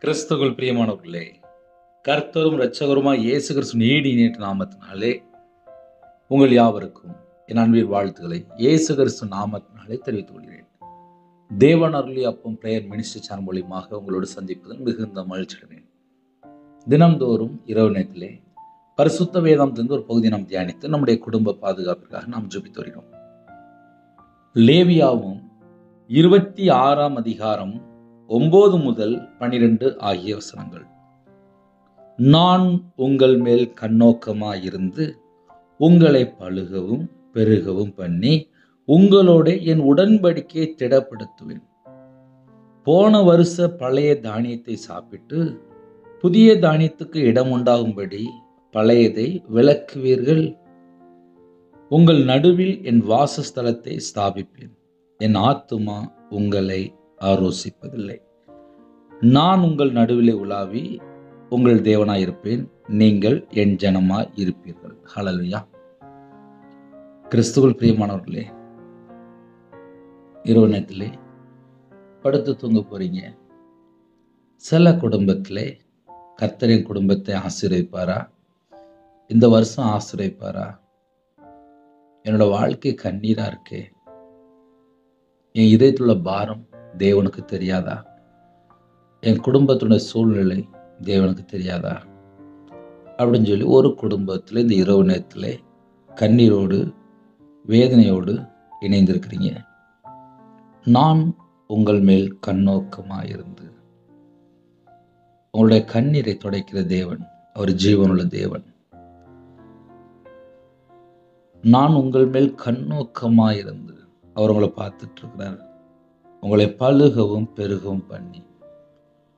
கிறிஸ்துவுக்குள் பிரியமானவர்களே, கர்த்தரும் இரட்சகருமாய் இயேசு கிறிஸ்துவின் ஈடு இணையற்ற நாமத்தினாலே உங்கள் யாவருக்கும் என் அன்பின் வாழ்த்துக்களை இயேசு கிறிஸ்து நாமத்தினாலே தெரிவித்துக் கொள்கிறேன். தேவன் அருளிய அப்பம் பிரேயர் மினிஸ்ட்ரி சேனல் மூலியமாக உங்களோடு சந்திப்பதில் மிகுந்த மகிழ்ச்சி அடைகிறேன். தினம்தோறும் இரவு நேரத்திலே பரிசுத்த வேதாந்தத்திலிருந்து ஒரு பகுதியை நாம் தியானித்து நம்முடைய குடும்ப பாதுகாப்பிற்காக நாம் ஜெபித்து வருகிறோம். லேவியாவும் 26ஆம் அதிகாரம் 9 முதல் 12 ஆகிய வசனங்கள். நான் உங்கள் மேல் கண்ணோக்கமாயிருந்து உங்களை பலுகவும் பெருகவும் பண்ணி உங்களோட என் உடன்படிக்கையை திடப்படுத்துவேன். போன வருஷ பழைய தானியத்தை சாப்பிட்டு புதிய தானியத்துக்கு இடம் உண்டாகும்படி பழையதை விலக்குவீர்கள். உங்கள் நடுவில் என் வாசஸ்தலத்தை ஸ்தாபிப்பேன். என் ஆத்துமா உங்களை ஆரோசிப்பதில்லை. நான் உங்கள் நடுவிலே உலாவி உங்கள் தேவனாயிருப்பேன், நீங்கள் என் ஜனமாய் இருப்பீர்கள். ஹல்லேலூயா. கிறிஸ்துவுக்குள் பிரியமானவர்களே, இரவு நேரத்திலே படுத்து தூங்க போறீங்க. சில குடும்பத்திலே கர்த்தரின் குடும்பத்தை ஆசீர்வதிப்பாரா? இந்த வருஷம் ஆசீர்வதிப்பாரா? என்னோட வாழ்க்கை கண்ணீரா இருக்கே, என் இதயத்துள்ள பாரம் தேவனுக்கு தெரியாதா? என் குடும்பத்துடைய சூழ்நிலை தேவனுக்கு தெரியாதா? அப்படின்னு சொல்லி ஒரு குடும்பத்தில் இந்த இரவு நேரத்தில் கண்ணீரோடு வேதனையோடு இணைந்திருக்கிறீங்க. நான் உங்கள் மேல் கண்ணோக்கமாயிருந்து உங்களுடைய கண்ணீரை துடைக்கிற தேவன், அவர் ஜீவனுள்ள தேவன். நான் உங்கள் மேல் கண்ணோக்கமாயிருந்து அவர் உங்களை பார்த்துட்டு இருக்கிறார். உங்களை பலுகவும் பெருகவும் பண்ணி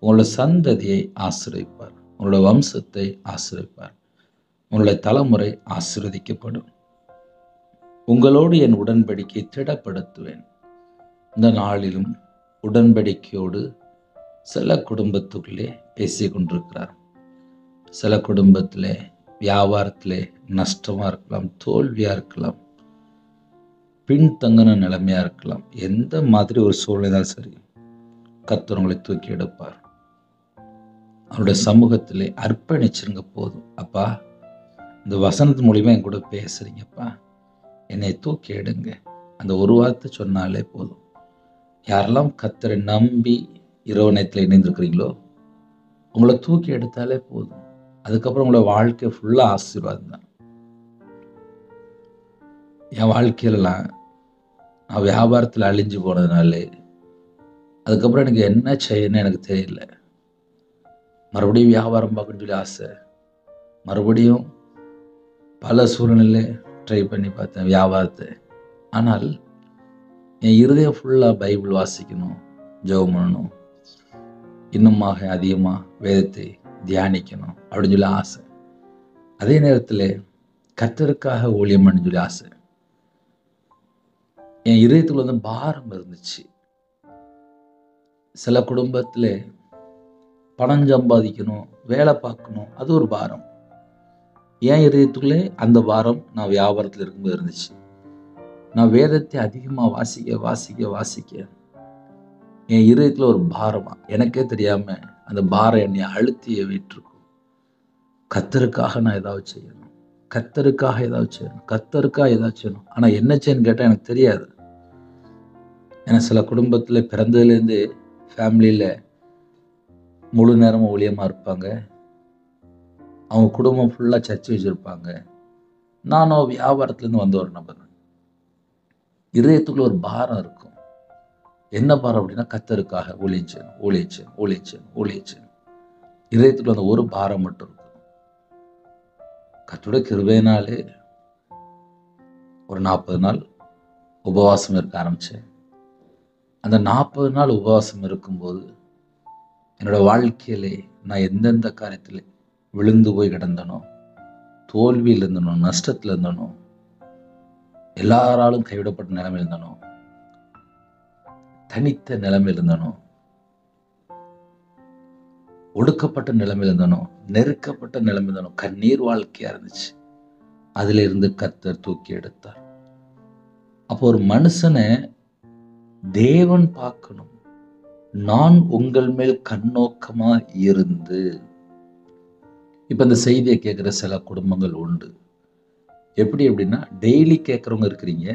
உங்களோட சந்ததியை ஆசீர்வதிப்பார். உங்களோட வம்சத்தை ஆசீர்வதிப்பார். உங்களுடைய தலைமுறை ஆசீர்வதிக்கப்படும். உங்களோடு என் உடன்படிக்கையை திடப்படுத்துவேன். இந்த நாளிலும் உடன்படிக்கையோடு சில குடும்பத்துக்குள்ளே பேசி கொண்டிருக்கிறார். சில குடும்பத்திலே வியாபாரத்திலே நஷ்டமா இருக்கலாம், தோல்வியா இருக்கலாம், பின்தங்கின நிலைமையா இருக்கலாம். எந்த மாதிரி ஒரு சூழ்நிலை சரி, கர்த்தர் உங்களை தூக்கி எடுப்பார். அவருடைய சமூகத்திலே அர்ப்பணிச்சிருங்க. போதும் அப்பா, இந்த வசனத்து மூலியமா என் கூட பேசுறீங்கப்பா, என்னை தூக்கி எடுங்க. அந்த ஒரு வார்த்தை சொன்னாலே போதும். யாரெல்லாம் கர்த்தரை நம்பி இரவு நேரத்தில் இணைந்திருக்கிறீங்களோ, உங்களை தூக்கி எடுத்தாலே போதும். அதுக்கப்புறம் உங்களோட வாழ்க்கை ஃபுல்லா ஆசீர்வாதம் தான். என் வாழ்க்கையிலலாம் நான் வியாபாரத்தில் அழிஞ்சு போனதுனாலே அதுக்கப்புறம் எனக்கு என்ன செய்யணும்னு எனக்கு தெரியல. மறுபடியும் வியாபாரம் பார்க்கணும்னு சொல்லி ஆசை. மறுபடியும் பல சூழ்நிலை ட்ரை பண்ணி பார்த்தேன் வியாபாரத்தை. ஆனால் என் இருதயம் ஃபுல்லாக பைபிள் வாசிக்கணும், ஜெபம் பண்ணணும், இன்னுமாக அதிகமாக வேதத்தை தியானிக்கணும் அப்படின்னு சொல்லி ஆசை. அதே நேரத்தில் கர்த்தருக்காக ஊழியம் பண்ண சொல்லி ஆசை. என் இதயத்துல பாரம் இருந்துச்சு. சில குடும்பத்தில் பணம் சம்பாதிக்கணும், வேலை பார்க்கணும், அது ஒரு பாரம். என் இதயத்துக்குள்ளே அந்த பாரம் நான் வியாபாரத்தில் இருக்கும்போது இருந்துச்சு. நான் வேதத்தை அதிகமாக வாசிக்க வாசிக்க வாசிக்க என் இதயத்தில் ஒரு பாரமா, எனக்கே தெரியாம அந்த பாரம் என்னை அழுத்திய விட்டுருக்கும். கர்த்தருக்காக நான் ஏதாவது செய்யணும், கர்த்தருக்காக ஏதாவது செய்யணும், கர்த்தருக்காக ஏதாவது செய்யணும். ஆனால் என்ன செய்யணும்னு கேட்டால் எனக்கு தெரியாது. ஏன்னா சில குடும்பத்தில் பிறந்ததுலேருந்து ஃபேமிலியில் முழு நேரமும் ஊழியமாக இருப்பாங்க. அவங்க குடும்பம் ஃபுல்லாக சர்ச்சை வச்சுருப்பாங்க. நானும் வியாபாரத்துலேருந்து வந்த ஒரு நபர். இதயத்துக்குள்ள ஒரு பாரம் இருக்கும். என்ன பாரம் அப்படின்னா, கர்த்தருக்காக ஊழியம் செய்யணும், ஊழியம் செய்யணும், ஊழியம் செய்யணும், ஊழியம் செய்யணும். இதயத்துக்குள்ள அந்த ஒரு பாரம் மட்டும் இருக்கும். கர்த்தருடைய கிருபையினாலே ஒரு 40 நாள் உபவாசம் இருக்க ஆரம்பித்தேன். அந்த 40 நாள் உபவாசம் இருக்கும்போது என்னோட வாழ்க்கையிலே நான் எந்தெந்த காரியத்தில் விழுந்து போய் கிடந்தனோ, தோல்வியில் இருந்தனோ, நஷ்டத்தில் இருந்தனோ, எல்லாராலும் கைவிடப்பட்ட நிலைமையில் இருந்தனோ, தனித்த நிலைமையில் இருந்தனோ, ஒடுக்கப்பட்ட நிலைமையில் இருந்தனோ, நெருக்கப்பட்ட நிலைமையில் இருந்தனோ, கண்ணீர் வாழ்க்கையா இருந்துச்சு. அதுல இருந்து கர்த்தர் தூக்கி எடுத்தார். அப்போ ஒரு மனுஷனை தேவன் பார்க்கணும், நான் உங்கள் மேல் கண்ணோக்கமா இருந்து. இப்ப இந்த செய்தியை கேட்கிற சில குடும்பங்கள் உண்டு. எப்படி அப்படின்னா, டெய்லி கேட்கறவங்க இருக்கிறீங்க,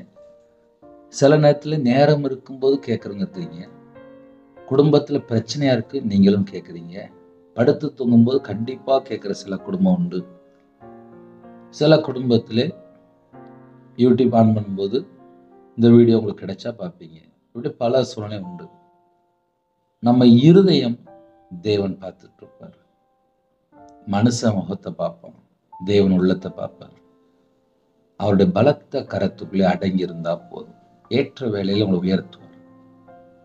சில நேரத்துல நேரம் இருக்கும்போது கேட்கறவங்க இருக்கிறீங்க, குடும்பத்துல பிரச்சனையா இருக்கு நீங்களும் கேட்குறீங்க, படுத்து தூங்கும்போது கண்டிப்பா கேட்கிற சில குடும்பம் உண்டு. சில குடும்பத்திலே யூடியூப் ஆன் பண்ணும்போது இந்த வீடியோ உங்களுக்கு கிடைச்சா பார்ப்பீங்க. இப்படி பல சூழ்நிலை உண்டு. நம்ம இருதயம் தேவன் பார்த்துட்டு இருப்பார். மனுஷன் முகத்தை பார்ப்போம், தேவன் உள்ளத்தை பார்ப்பார். அவருடைய பலத்த கரத்துக்குள்ளே அடங்கி இருந்தா போதும், ஏற்ற வேளையில உங்களை உயர்த்துவார்.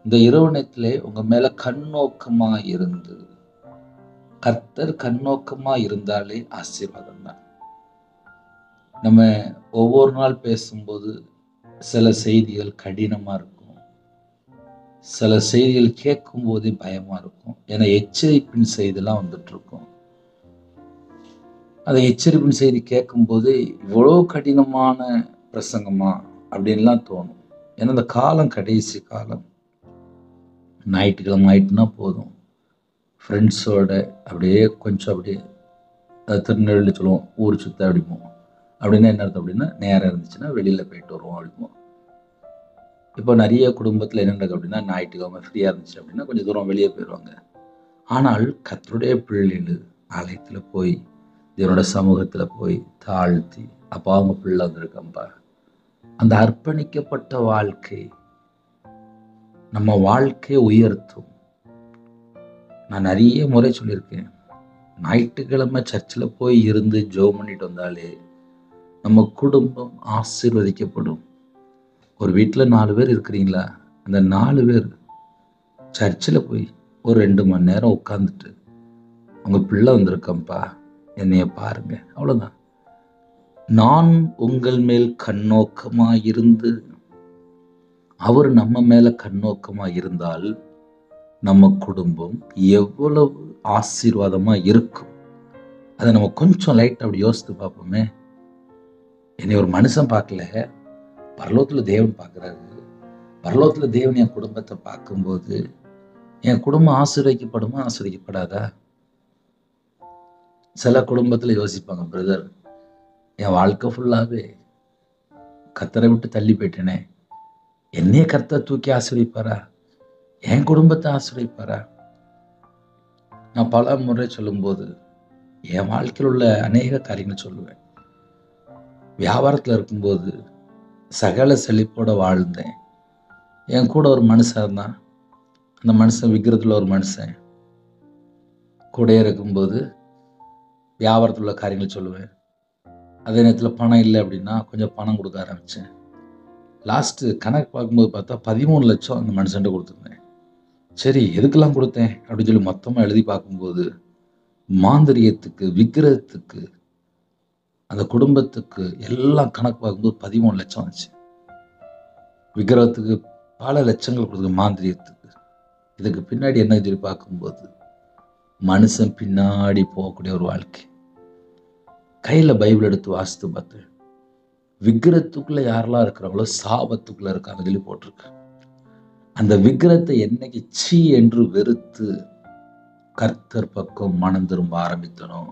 இந்த இரவு நேரத்திலே உங்க மேல கண்ணோக்கமா இருந்து, கர்த்தர் கண்ணோக்கமா இருந்தாலே ஆசீர்வாதம் தான். நம்ம ஒவ்வொரு நாள் பேசும்போது சில செய்திகள் கடினமா இருக்கும், சில செய்திகள் கேட்கும் போதே பயமா இருக்கும். ஏன்னா எச்சரிப்பின் செய்திலாம் வந்துட்டு இருக்கும். அந்த எச்சரிப்பின் செய்தி கேட்கும்போது இவ்வளோ கடினமான பிரசங்கமா அப்படின்லாம் தோணும். ஏன்னா இந்த காலம் கடைசி காலம். ஞாயிற்றுக்கிழமை ஆயிட்டுனா போதும், ஃப்ரெண்ட்ஸோட அப்படியே கொஞ்சம் அப்படியே திருநெல்வேலி சொல்லுவோம், ஊர் சுத்த அப்படிப்போம். அப்படின்னா என்ன அர்த்தம் அப்படின்னா, நேரம் இருந்துச்சுன்னா வெளியில் போயிட்டு வருவோம் அப்படிப்போம். இப்போ நிறைய குடும்பத்தில் என்ன நடக்கும் அப்படின்னா, ஞாயிற்றுக்கிழமை ஃப்ரீயாக இருந்துச்சு அப்படின்னா கொஞ்சம் தூரம் வெளியே போயிடுவாங்க. ஆனால் கர்த்தருடைய பிள்ளைகள் ஆலயத்தில் போய், தேவனோட சமூகத்தில் போய் தாழ்த்தி, அப்பா அவங்க பிள்ளை வந்திருக்கம்பா, அந்த அர்ப்பணிக்கப்பட்ட வாழ்க்கை நம்ம வாழ்க்கையை உயர்த்தும். நான் நிறைய முறை சொல்லியிருக்கேன், ஞாயிற்றுக்கிழமை சர்ச்சில் போய் இருந்து ஜெபம் பண்ணிட்டு வந்தாலே நம்ம குடும்பம் ஆசீர்வதிக்கப்படும். ஒரு வீட்டில் 4 பேர் இருக்கிறீங்களா, அந்த 4 பேர் சர்ச்சில் போய் ஒரு 2 மணி நேரம் உட்காந்துட்டு, உங்க பிள்ளை வந்திருக்கம்பா, என்னைய பாருங்க, அவ்வளோதான். நான் உங்கள் மேல் கண்ணோக்கமா இருந்து, அவர் நம்ம மேல கண்ணோக்கமா இருந்தால் நம்ம குடும்பம் எவ்வளவு ஆசீர்வாதமா இருக்கும். அதை நம்ம கொஞ்சம் லைட் அப்படி யோசித்து பார்ப்போமே. என்னை ஒரு மனுஷன் பார்க்கல, பரலோகத்துல தேவன் பார்க்குறாரு. பரலோகத்துல தேவன் என் குடும்பத்தை பார்க்கும்போது என் குடும்பம் ஆசீர்வதிக்கப்படுமா, ஆசீர்வதிக்கப்படாதா? சில குடும்பத்துல யோசிப்பாங்க, பிரதர் என் வாழ்க்கை ஃபுல்லாவே கர்த்தரை விட்டு தள்ளி போயிட்டேனே, என்னைய கர்த்தர் தூக்கி ஆசீர்வதிப்பாரா, என் குடும்பத்தை ஆசீர்வதிப்பாரா? நான் பல முறை சொல்லும்போது என் வாழ்க்கையில் உள்ள அநேக காரியங்கள் சொல்லுவேன். வியாபாரத்தில் இருக்கும்போது சகல செழிப்போட வாழ்ந்தேன். என் கூட ஒரு மனுஷன் இருந்தான். அந்த மனுஷன் விற்கிறதுல ஒரு மனுஷன் கூட இருக்கும்போது வியாபாரத்தில் உள்ள காரியங்கள் சொல்லுவேன். அதே நேரத்தில் பணம் இல்லை அப்படின்னா கொஞ்சம் பணம் கொடுக்க ஆரம்பித்தேன். லாஸ்ட்டு கணக்கு பார்க்கும்போது பார்த்தா 13 லட்சம் அந்த மனுஷன்ட்டு கொடுத்துருந்தேன். சரி எதுக்கெல்லாம் கொடுத்தேன் அப்படின்னு சொல்லி மொத்தமாக எழுதி பார்க்கும்போது மாந்திரியத்துக்கு, விக்கிரகத்துக்கு, அந்த குடும்பத்துக்கு எல்லாம் கணக்கு பார்க்கும்போது 13 லட்சம் ஆச்சு. விக்கிரகத்துக்கு பல லட்சங்கள் கொடுத்து, மாந்திரியத்துக்கு. இதுக்கு பின்னாடி என்ன சொல்லி பார்க்கும்போது மனுஷன் பின்னாடி போகக்கூடிய ஒரு வாழ்க்கை. கையில் பைபிள் எடுத்து வாசித்து பார்த்தேன். விக்கிரகத்துக்குள்ள யாரெல்லாம் இருக்கிறாங்களோ சாபத்துக்குள்ள இருக்காங்க சொல்லி போட்டிருக்கு. அந்த விக்கிரகத்தை என்னைக்கு சீ என்று வெறுத்து கர்த்தர் பக்கம் மனம் திரும்ப ஆரம்பித்தனோ,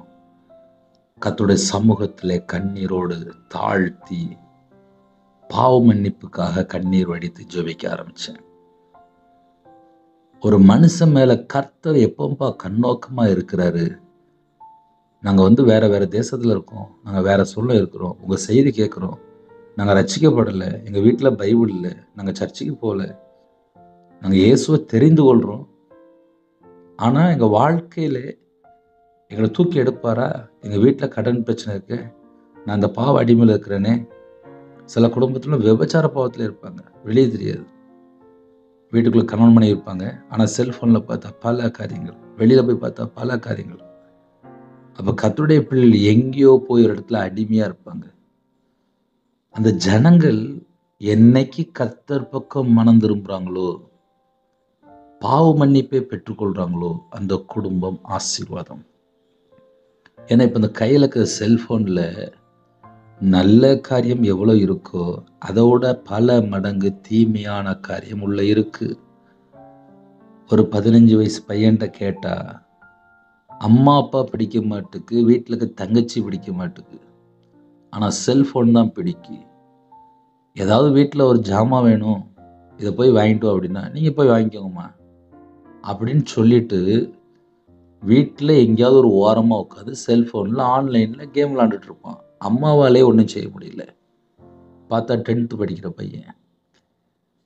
கர்த்தருடைய சமூகத்திலே கண்ணீரோடு தாழ்த்தி பாவ மன்னிப்புக்காக கண்ணீர் வடித்து ஜெபிக்க ஆரம்பிச்சேன். ஒரு மனுஷன் மேல கர்த்தர் எப்பப்பா கண்ணோக்கமா இருக்கிறாரு. நாங்க வேற வேற தேசத்துல இருக்கோம், நாங்க வேற சொல்ல இருக்கிறோம், உங்க செய்தி கேட்கிறோம், நாங்க ரட்சிக்கப்படலை, எங்க வீட்டுல பைபிள் இல்லை, நாங்க சர்ச்சுக்கு போகல, நாங்க இயேசுவை தெரிந்து கொள்றோம், ஆனா எங்க வாழ்க்கையில எங்களை தூக்கி எடுப்பாரா? எங்க வீட்டுல கடன் பிரச்சனை இருக்கு, நான் அந்த பாவ அடிமையில் இருக்கிறேனே. சில குடும்பத்துல விபச்சார பாவத்துல இருப்பாங்க, வெளியே தெரியாது. வீட்டுக்குள்ள கணவன் மனைவி இருப்பாங்க, ஆனா செல்போன்ல பார்த்தா பல காரியங்கள், வெளியில போய் பார்த்தா பல காரியங்கள். அப்ப கர்த்தருடைய பிள்ளைகள் எங்கேயோ போய் ஒரு இடத்துல அடிமையா இருப்பாங்க. அந்த ஜனங்கள் என்னைக்கு கர்த்தர் பக்கம் மனம் திரும்புறாங்களோ, பாவ மன்னிப்பை பெற்றுக்கொள்றாங்களோ, அந்த குடும்பம் ஆசீர்வாதம். ஏன்னா இப்ப இந்த கையில இருக்கிற செல்போன்ல நல்ல காரியம் எவ்வளவு இருக்கோ அதோட பல மடங்கு தீமையான காரியம் உள்ள இருக்கு. ஒரு 15 வயசு பையன்கிட்ட கேட்டால் அம்மா அப்பா பிடிக்க மாட்டுக்கு, வீட்டில் இருக்க தங்கச்சி பிடிக்க மாட்டுக்கு, ஆனால் செல்ஃபோன் தான் பிடிக்கு. ஏதாவது வீட்டில் ஒரு ஜாமான் வேணும், இதை போய் வாங்கிட்டு வா அப்படின்னா, நீங்கள் போய் வாங்கிக்கோங்கம்மா அப்படின்னு சொல்லிட்டு வீட்டில் எங்கேயாவது ஒரு ஓரமாக உட்காந்து செல்ஃபோனில் ஆன்லைனில் கேம் விளாண்டுட்டு இருப்பான். அம்மாவாலே ஒன்றும் செய்ய முடியல. பார்த்தா 10th படிக்கிற பையன்,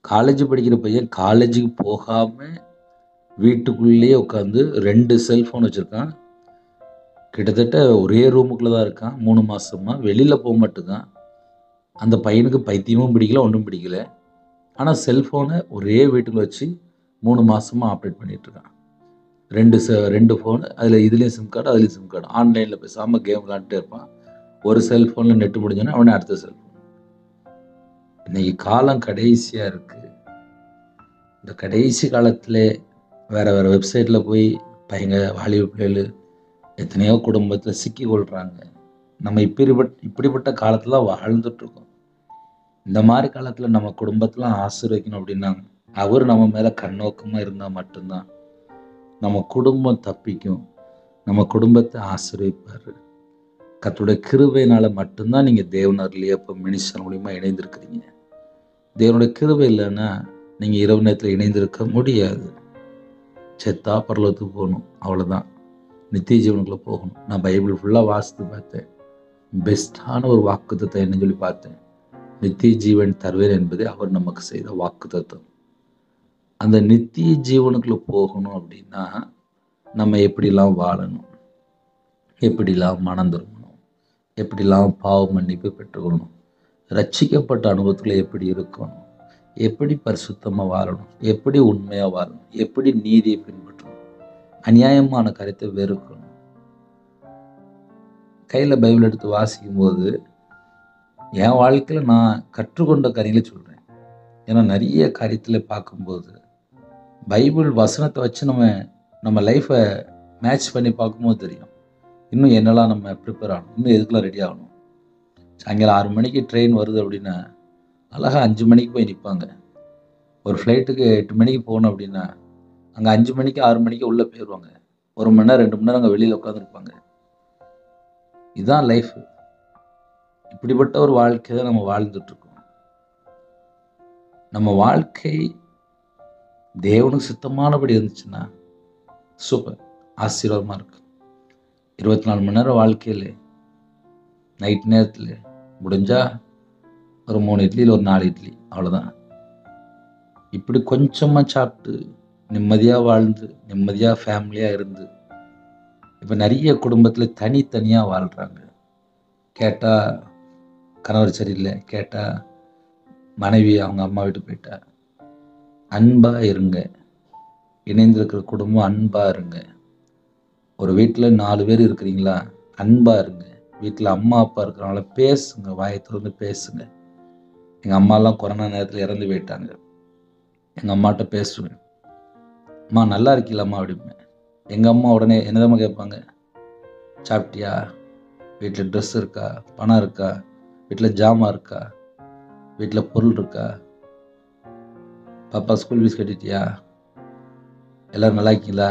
காலேஜ் படிக்கிற பையன் காலேஜுக்கு போகாமல் வீட்டுக்குள்ளேயே உட்காந்து 2 செல்ஃபோன் வச்சுருக்கான். கிட்டத்தட்ட ஒரே ரூமுக்குள்ளே தான் இருக்கான் 3 மாதமாக. வெளியில் போக மாட்டேங்கான். அந்த பையனுக்கு பைத்தியமும் பிடிக்கல, ஒன்றும் பிடிக்கல. ஆனால் செல்ஃபோனை ஒரே வீட்டுக்குள்ள வச்சு 3 மாதமாக ஆப்ரேட் பண்ணிகிட்ருக்கான். 2 ஃபோனு, அதில் இதுலேயும் சிம் கார்டு, அதுலேயும் சிம் கார்டு. ஆன்லைனில் பேசாமல் கேம் விளாண்டுட்டே இருப்பான். ஒரு செல்ஃபோனில் நெட்டு முடிஞ்சோன்னா அவனே அடுத்த செல்ஃபோன். இன்றைக்கி காலம் கடைசியாக இருக்குது. இந்த கடைசி காலத்தில் வேறு வேறு வெப்சைட்டில் போய் வாலிப பிள்ளைகள் எத்தனையோ குடும்பத்தில் சிக்கி கொள்கிறாங்க. நம்ம இப்படிப்பட்ட காலத்தில் தான் வாழ்ந்துட்டுருக்கோம். இந்த மாதிரி காலத்தில் நம்ம குடும்பத்தெலாம் ஆசீர்வதிக்கணும் அப்படின்னா அவர் நம்ம மேலே கண்ணோக்கமாக இருந்தால் மட்டும்தான் நம்ம குடும்பம் தப்பிக்கும். நம்ம குடும்பத்தை ஆசீர்வதிப்பார். கர்த்தருடைய கிருபையினால் மட்டும்தான் நீங்கள் தேவனர்லேயே இப்போ மினிஸ்டர் மூலிமா இணைந்திருக்கிறீங்க. தேவனுடைய கிருபை இல்லைன்னா நீங்கள் இரவு நேரத்தில் இணைந்திருக்க முடியாது. செத்தா பரலோகத்துக்கு போகணும், அவ்வளோதான். நித்திய ஜீவனுக்குள்ளே போகணும். நான் பைபிள் ஃபுல்லாக வாசித்து பார்த்தேன். பெஸ்ட்டான ஒரு வாக்குத்தத்தம் என்னன்னு சொல்லி பார்த்தேன். நித்திய ஜீவன் தருவேன் என்பதே அவர் நமக்கு செய்த வாக்குத்தத்தம். அந்த நித்திய ஜீவனுக்குள்ளே போகணும் அப்படின்னா நம்ம எப்படிலாம் வாழணும், எப்படிலாம் மனம் திரும்பணும், எப்படிலாம் பாவ மன்னிப்பு பெற்றுக்கொள்ளணும், ரட்சிக்கப்பட்ட அனுபவத்தில் எப்படி இருக்கணும், எப்படி பரிசுத்தமாக வாழணும், எப்படி உண்மையாக வாழணும், எப்படி நீதியை பின்பற்றணும், அநியாயமான கருத்தை வெறுக்கணும். கையில் பைபிள் எடுத்து வாசிக்கும்போது என் வாழ்க்கையில் நான் கற்றுக்கொண்ட காரியங்களை சொல்கிறேன். ஏன்னா நிறைய காரியத்தில் பார்க்கும்போது பைபிள் வசனத்தை வச்சு நம்ம லைஃப்பை மேட்ச் பண்ணி பார்க்கும்போது தெரியும் இன்னும் என்னெல்லாம் நம்ம ப்ரிப்பேர் ஆகணும், இன்னும் எதுக்கெல்லாம் ரெடி ஆகணும். சாயங்காலம் 6 மணிக்கு ட்ரெயின் வருது அப்படின்னா அழகாக 5 மணிக்கு போய் நிற்பாங்க. ஒரு ஃப்ளைட்டுக்கு 8 மணிக்கு போகணும் அப்படின்னா அங்கே 5 மணிக்கு 6 மணிக்கு உள்ளே போயிடுவாங்க. 1 மணி நேரம் 2 மணி நேரம் அங்கே வெளியில் உட்காந்துருப்பாங்க. இதுதான் லைஃப். இப்படிப்பட்ட ஒரு வாழ்க்கை தான் நம்ம வாழ்ந்துட்டுருக்கோம். நம்ம வாழ்க்கை தேவனுக்கு சித்தமானபடி இருந்துச்சுன்னா சூப்பர், ஆசீர்வாதமாக இருக்கு. 24 மணி நேரம் வாழ்க்கையில் நைட் நேரத்தில் முடிஞ்சால் ஒரு 3 இட்லி இல்லை ஒரு 4 இட்லி, அவ்வளோதான். இப்படி கொஞ்சமாக சாப்பிட்டு நிம்மதியாக வாழ்ந்து நிம்மதியாக ஃபேமிலியாக இருந்து இப்போ நிறைய குடும்பத்தில் தனித்தனியாக வாழ்கிறாங்க. கேட்டால் கணவர் சரியில்லை, கேட்டால் மனைவி அவங்க அம்மா வீட்டு போயிட்டா. அன்பாக இருங்க. இணைந்திருக்கிற குடும்பம் அன்பாக இருங்க. ஒரு வீட்டில் 4 பேர் இருக்கிறீங்களா, அன்பாக இருங்க. வீட்டில் அம்மா அப்பா இருக்கிறவங்கள பேசுங்க, வாயை திறந்து பேசுங்க. எங்கள் அம்மாலாம் கொரோனா நேரத்தில் இறந்து போயிட்டாங்க. எங்கள் அம்மாட்ட பேசுவேன், அம்மா நல்லா இருக்கீங்களாம்மா அப்படிம்பேன். எங்கள் அம்மா உடனே என்னதாம்மா கேட்பாங்க, சாப்பிட்டியா, வீட்டில் ட்ரெஸ் இருக்கா, பணம் இருக்கா, வீட்டில் ஜாமான் இருக்கா, வீட்டில் பொருள் இருக்கா, பாப்பா ஸ்கூல் ஃபீஸ் கட்டிட்டியா, எல்லோரும் நல்லா இருக்கீங்களா,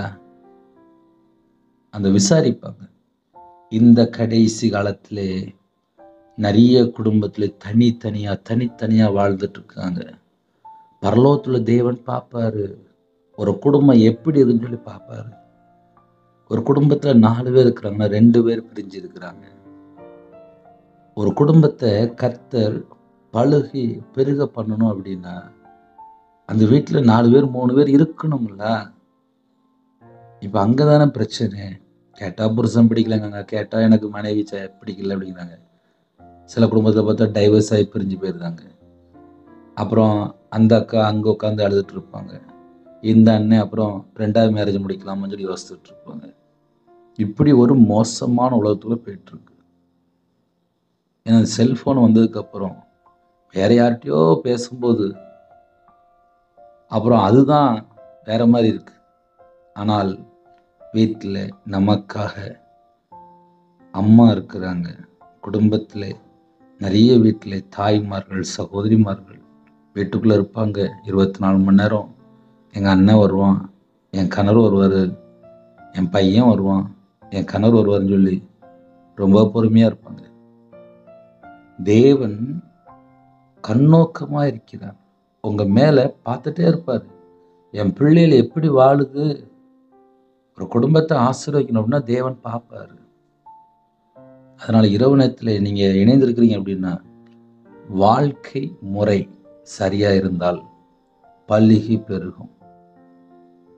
அந்த விசாரிப்பாங்க. இந்த கடைசி காலத்தில் நிறைய குடும்பத்தில் தனித்தனியாக வாழ்ந்துட்டு இருக்காங்க. பரலோகத்தில் தேவன் பார்ப்பாரு, ஒரு குடும்பம் எப்படி இருக்குன்னு சொல்லி பார்ப்பாரு. ஒரு குடும்பத்தில் 4 பேர் இருக்கிறாங்கன்னா 2 பேர் பிரிஞ்சு இருக்கிறாங்க. ஒரு குடும்பத்தை கர்த்தர் பழுகி பெருக பண்ணணும் அப்படின்னா அந்த வீட்டில் 4 பேர் 3 பேர் இருக்கணும்ல. இப்போ அங்கே தானே பிரச்சனை. கேட்டால் புருஷன் பிடிக்கலங்க, கேட்டால் எனக்கு மனைவி பிடிக்கல அப்படிங்கிறாங்க. சில குடும்பத்தில் பார்த்தா டைவர்ஸ் ஆகி பிரிஞ்சு போயிருந்தாங்க. அப்புறம் அந்த அக்கா அங்கே உட்காந்து அழுதுட்டு இருப்பாங்க. இந்த அண்ணன் அப்புறம் 2வது மேரேஜ் முடிக்கலாமான்னு சொல்லி யோசிச்சுட்டு இருப்பாங்க. இப்படி ஒரு மோசமான உலகத்தில் போயிட்டுருக்கு. ஏன்னா செல்ஃபோன் வந்ததுக்கப்புறம் வேற யார்கிட்டயோ பேசும்போது அப்புறம் அதுதான் வேற மாதிரி இருக்கு. ஆனால் வீட்டில் நமக்காக அம்மா இருக்கிறாங்க. குடும்பத்தில் நிறைய வீட்டில் தாய்மார்கள் சகோதரிமார்கள் வீட்டுக்குள்ளே இருப்பாங்க. 24 மணி நேரம் எங்கள் அண்ணன் வருவான், என் கணவர் வருவார், என் பையன் வருவான், என் கணவர் வருவார்னு சொல்லி ரொம்ப பொறுமையாக இருப்பாங்க. தேவன் கண்ணோக்கமாக இருக்கிறார். உங்கள் மேலே பார்த்துட்டே இருப்பார். என் பிள்ளைகள் எப்படி வாழுது, ஒரு குடும்பத்தை ஆசீர்வதிக்கணும்னா தேவன் பார்ப்பார். அதனால் இரவு நேரத்தில் நீங்கள் இணைந்திருக்கிறீங்க அப்படின்னா வாழ்க்கை முறை சரியாக இருந்தால் பல்லுகி பெருகும்.